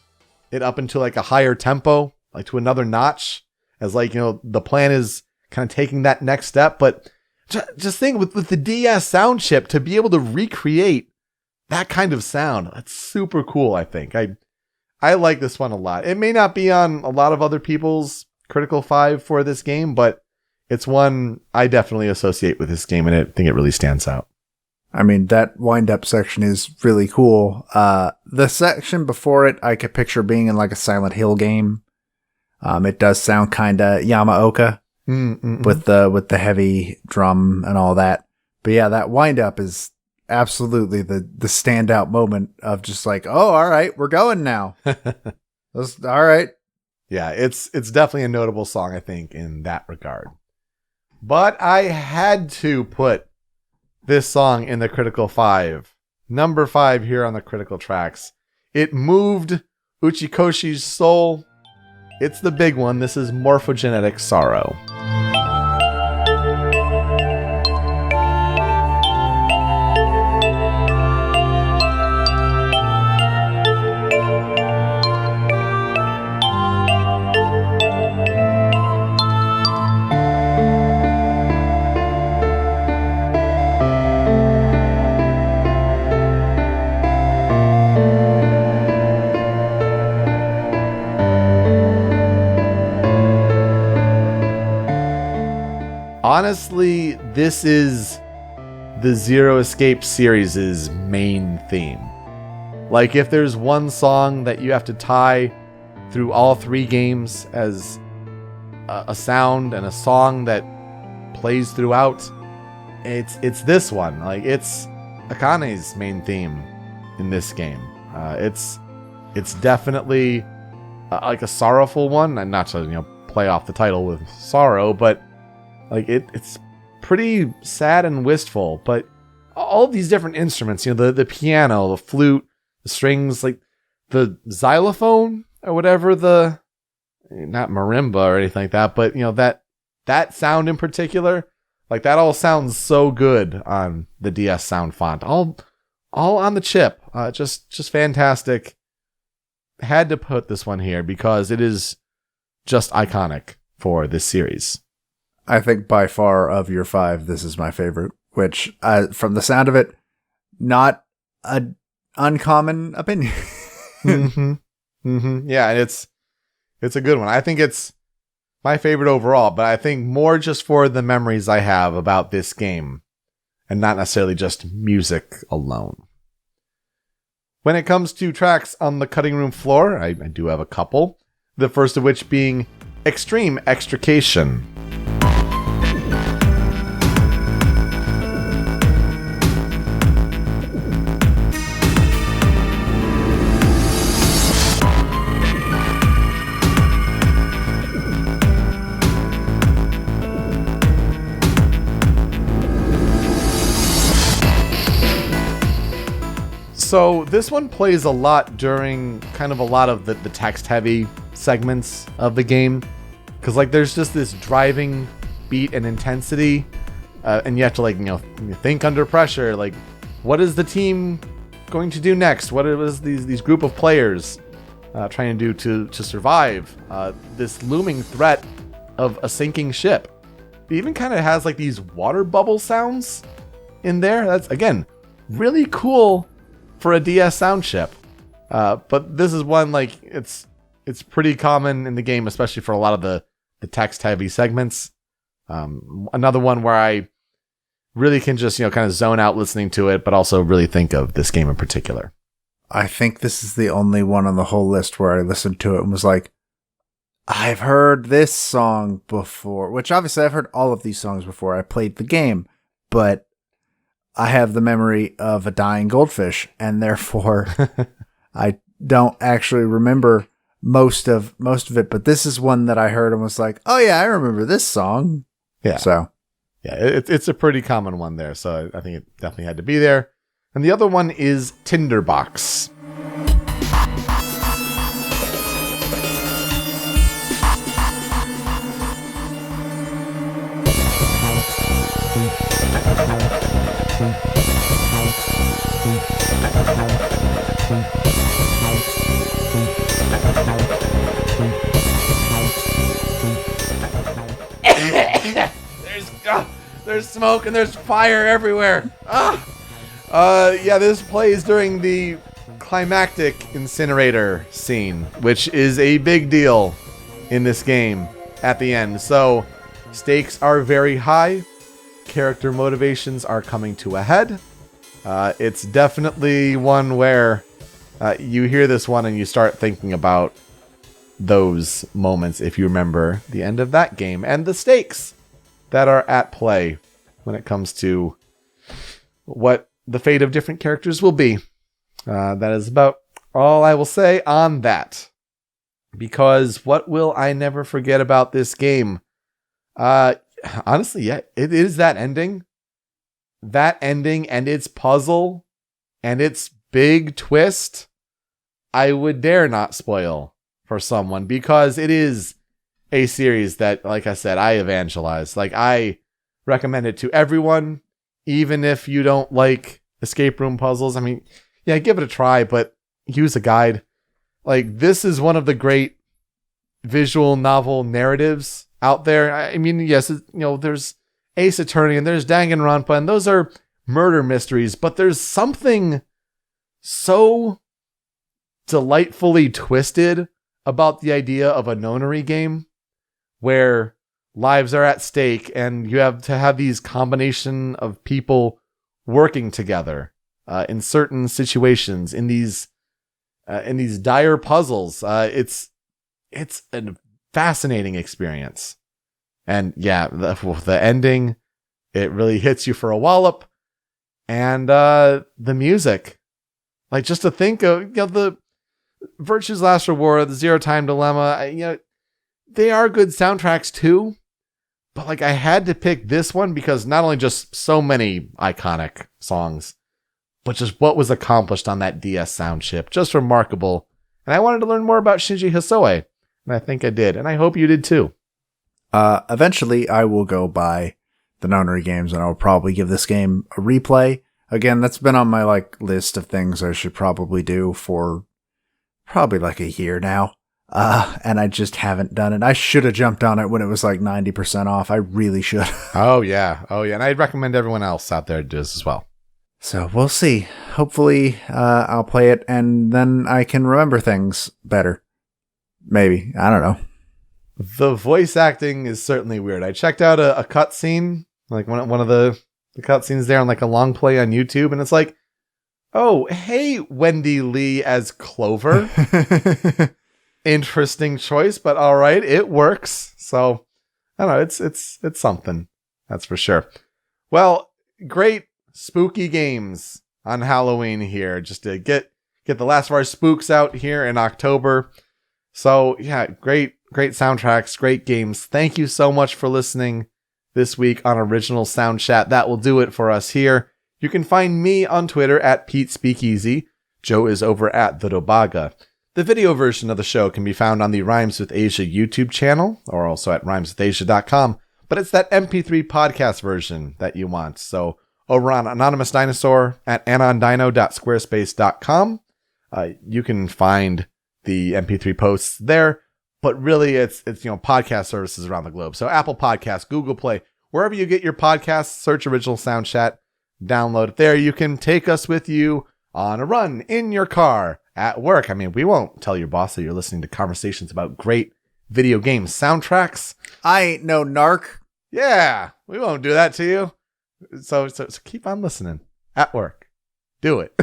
it up into like a higher tempo, like to another notch, as like, you know, the plan is kind of taking that next step. But just think with the DS sound chip to be able to recreate that kind of sound, that's super cool. I think I like this one a lot. It may not be on a lot of other people's Critical 5 for this game, but it's one I definitely associate with this game, and I think it really stands out. I mean, that wind-up section is really cool. The section before it, I could picture being in like a Silent Hill game. It does sound kind of Yamaoka with the heavy drum and all that. But yeah, that wind-up is absolutely the standout moment of just like, oh, all right, we're going now. All right. Yeah, it's definitely a notable song, I think, in that regard. But I had to put this song in the Critical 5. Number 5 here on the Critical Tracks. It moved Uchikoshi's soul. It's the big one. This is Morphogenetic Sorrow. Honestly, this is the Zero Escape series' main theme. Like, if there's one song that you have to tie through all 3 games as a sound and a song that plays throughout, it's this one. Like, it's Akane's main theme in this game. It's definitely like a sorrowful one, and not to play off the title with sorrow, but like it's pretty sad and wistful. But all of these different instruments, the piano, the flute, the strings, like the xylophone or whatever, not marimba or anything like that, but that sound in particular, like that all sounds so good on the DS sound font. All on the chip. Just fantastic. Had to put this one here because it is just iconic for this series. I think by far of your 5, this is my favorite, which from the sound of it, not an uncommon opinion. Yeah, and it's a good one. I think it's my favorite overall, but I think more just for the memories I have about this game and not necessarily just music alone. When it comes to tracks on the cutting room floor, I do have a couple. The first of which being Extreme Extrication. So this one plays a lot during kind of a lot of the text-heavy segments of the game. Because like there's just this driving beat and intensity. And you have to think under pressure. Like, what is the team going to do next? What is these group of players trying to do to survive this looming threat of a sinking ship? It even kind of has like these water bubble sounds in there. That's, again, really cool for a DS sound chip. But this is one, like, it's pretty common in the game, especially for a lot of the text-heavy segments. Another one where I really can just, kind of zone out listening to it, but also really think of this game in particular. I think this is the only one on the whole list where I listened to it and was like, I've heard this song before, which obviously I've heard all of these songs before I played the game, but I have the memory of a dying goldfish, and therefore I don't actually remember most of it. But this is one that I heard and was like, oh yeah, I remember this song. Yeah. So yeah, it's a pretty common one there. So I think it definitely had to be there. And the other one is Tinderbox. There's smoke and there's fire everywhere. Yeah, this plays during the climactic incinerator scene, which is a big deal in this game at the end. So stakes are very high. Character motivations are coming to a head. It's definitely one where you hear this one and you start thinking about those moments if you remember the end of that game and the stakes that are at play when it comes to what the fate of different characters will be. That is about all I will say on that. Because what will I never forget about this game? Honestly, yeah, it is that ending. That ending and its puzzle and its big twist, I would dare not spoil for someone, because it is a series that, like I said, I evangelize. Like, I recommend it to everyone, even if you don't like escape room puzzles. I mean, yeah, give it a try, but use a guide. Like, this is one of the great visual novel narratives out there. I mean, yes, there's Ace Attorney and there's Danganronpa, and those are murder mysteries, but there's something so delightfully twisted about the idea of a Nonary game where lives are at stake and you have to have these combination of people working together in certain situations, in these dire puzzles. It's a fascinating experience. And yeah, the ending, it really hits you for a wallop. And the music, like, just to think of, the Virtue's Last Reward, the Zero Time Dilemma, they are good soundtracks too. But like, I had to pick this one because not only just so many iconic songs, but just what was accomplished on that DS sound chip. Just remarkable. And I wanted to learn more about Shinji Hosoe. And I think I did. And I hope you did too. Eventually, I will go buy the Nonary games, and I'll probably give this game a replay. Again, that's been on my list of things I should probably do for probably a year now. And I just haven't done it. I should have jumped on it when it was 90% off. I really should. Oh yeah. And I'd recommend everyone else out there to do this as well. So we'll see. Hopefully, I'll play it and then I can remember things better. Maybe. I don't know. The voice acting is certainly weird. I checked out a cutscene, one of the cutscenes there on a long play on YouTube, and it's like, oh, hey, Wendy Lee as Clover. Interesting choice, but all right, it works. So I don't know, it's something, that's for sure. Well, great spooky games on Halloween here, just to get the last of our spooks out here in October. So yeah, great soundtracks, great games. Thank you so much for listening this week on Original Soundchat. That will do it for us here. You can find me on Twitter at Pete Speakeasy. Joe is over at the Dobaga. The video version of the show can be found on the Rhymes with Asia YouTube channel, or also at rhymeswithasia.com, but it's that MP3 podcast version that you want. So over on Anonymous Dinosaur at anondino.squarespace.com, you can find the MP3 posts there, but really it's podcast services around the globe. So Apple Podcasts, Google Play, wherever you get your podcasts, search Original Soundchat, download it there. You can take us with you on a run, in your car, at work. I mean, we won't tell your boss that you're listening to conversations about great video game soundtracks. I ain't no narc. Yeah, we won't do that to you. So keep on listening at work. Do it.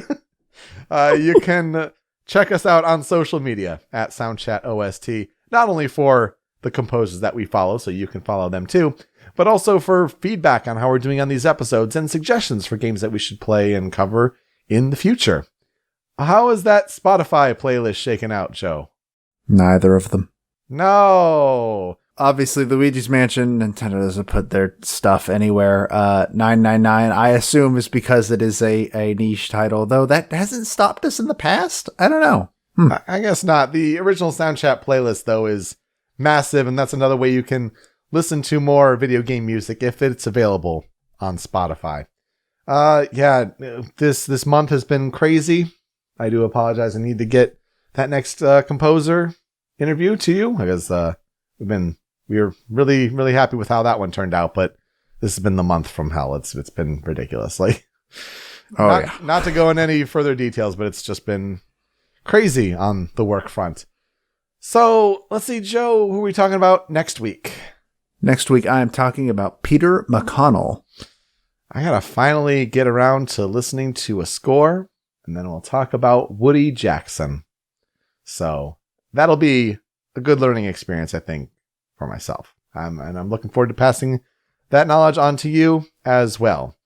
You can check us out on social media at Soundchat OST, not only for the composers that we follow, so you can follow them too, but also for feedback on how we're doing on these episodes and suggestions for games that we should play and cover in the future. How is that Spotify playlist shaken out, Joe? Neither of them. No. Obviously, Luigi's Mansion, Nintendo doesn't put their stuff anywhere. 999, I assume, is because it is a niche title, though that hasn't stopped us in the past. I don't know. I guess not. The original Soundchat playlist, though, is massive, and that's another way you can listen to more video game music if it's available on Spotify. Yeah, this month has been crazy. I do apologize. I need to get that next composer interview to you, because we were really, really happy with how that one turned out, but this has been the month from hell. It's been ridiculous. Not to go in any further details, but it's just been crazy on the work front. So let's see, Joe, who are we talking about next week? Next week, I am talking about Peter McConnell. I gotta finally get around to listening to a score, and then we'll talk about Woody Jackson. So that'll be a good learning experience, I think, for myself. And I'm looking forward to passing that knowledge on to you as well.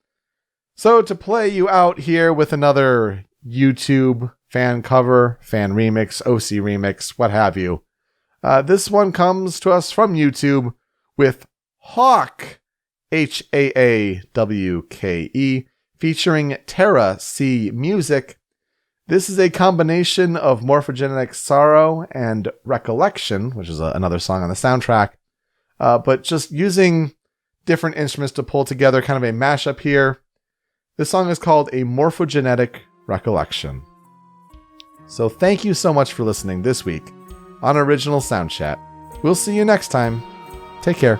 So to play you out here with another YouTube fan cover, fan remix, OC remix, what have you. This one comes to us from YouTube with Hawk, Haawke, featuring Terra C Music. This is a combination of Morphogenetic Sorrow and Recollection, which is another song on the soundtrack, but just using different instruments to pull together kind of a mashup here. This song is called A Morphogenetic Recollection. So thank you so much for listening this week on Original Soundchat. We'll see you next time. Take care.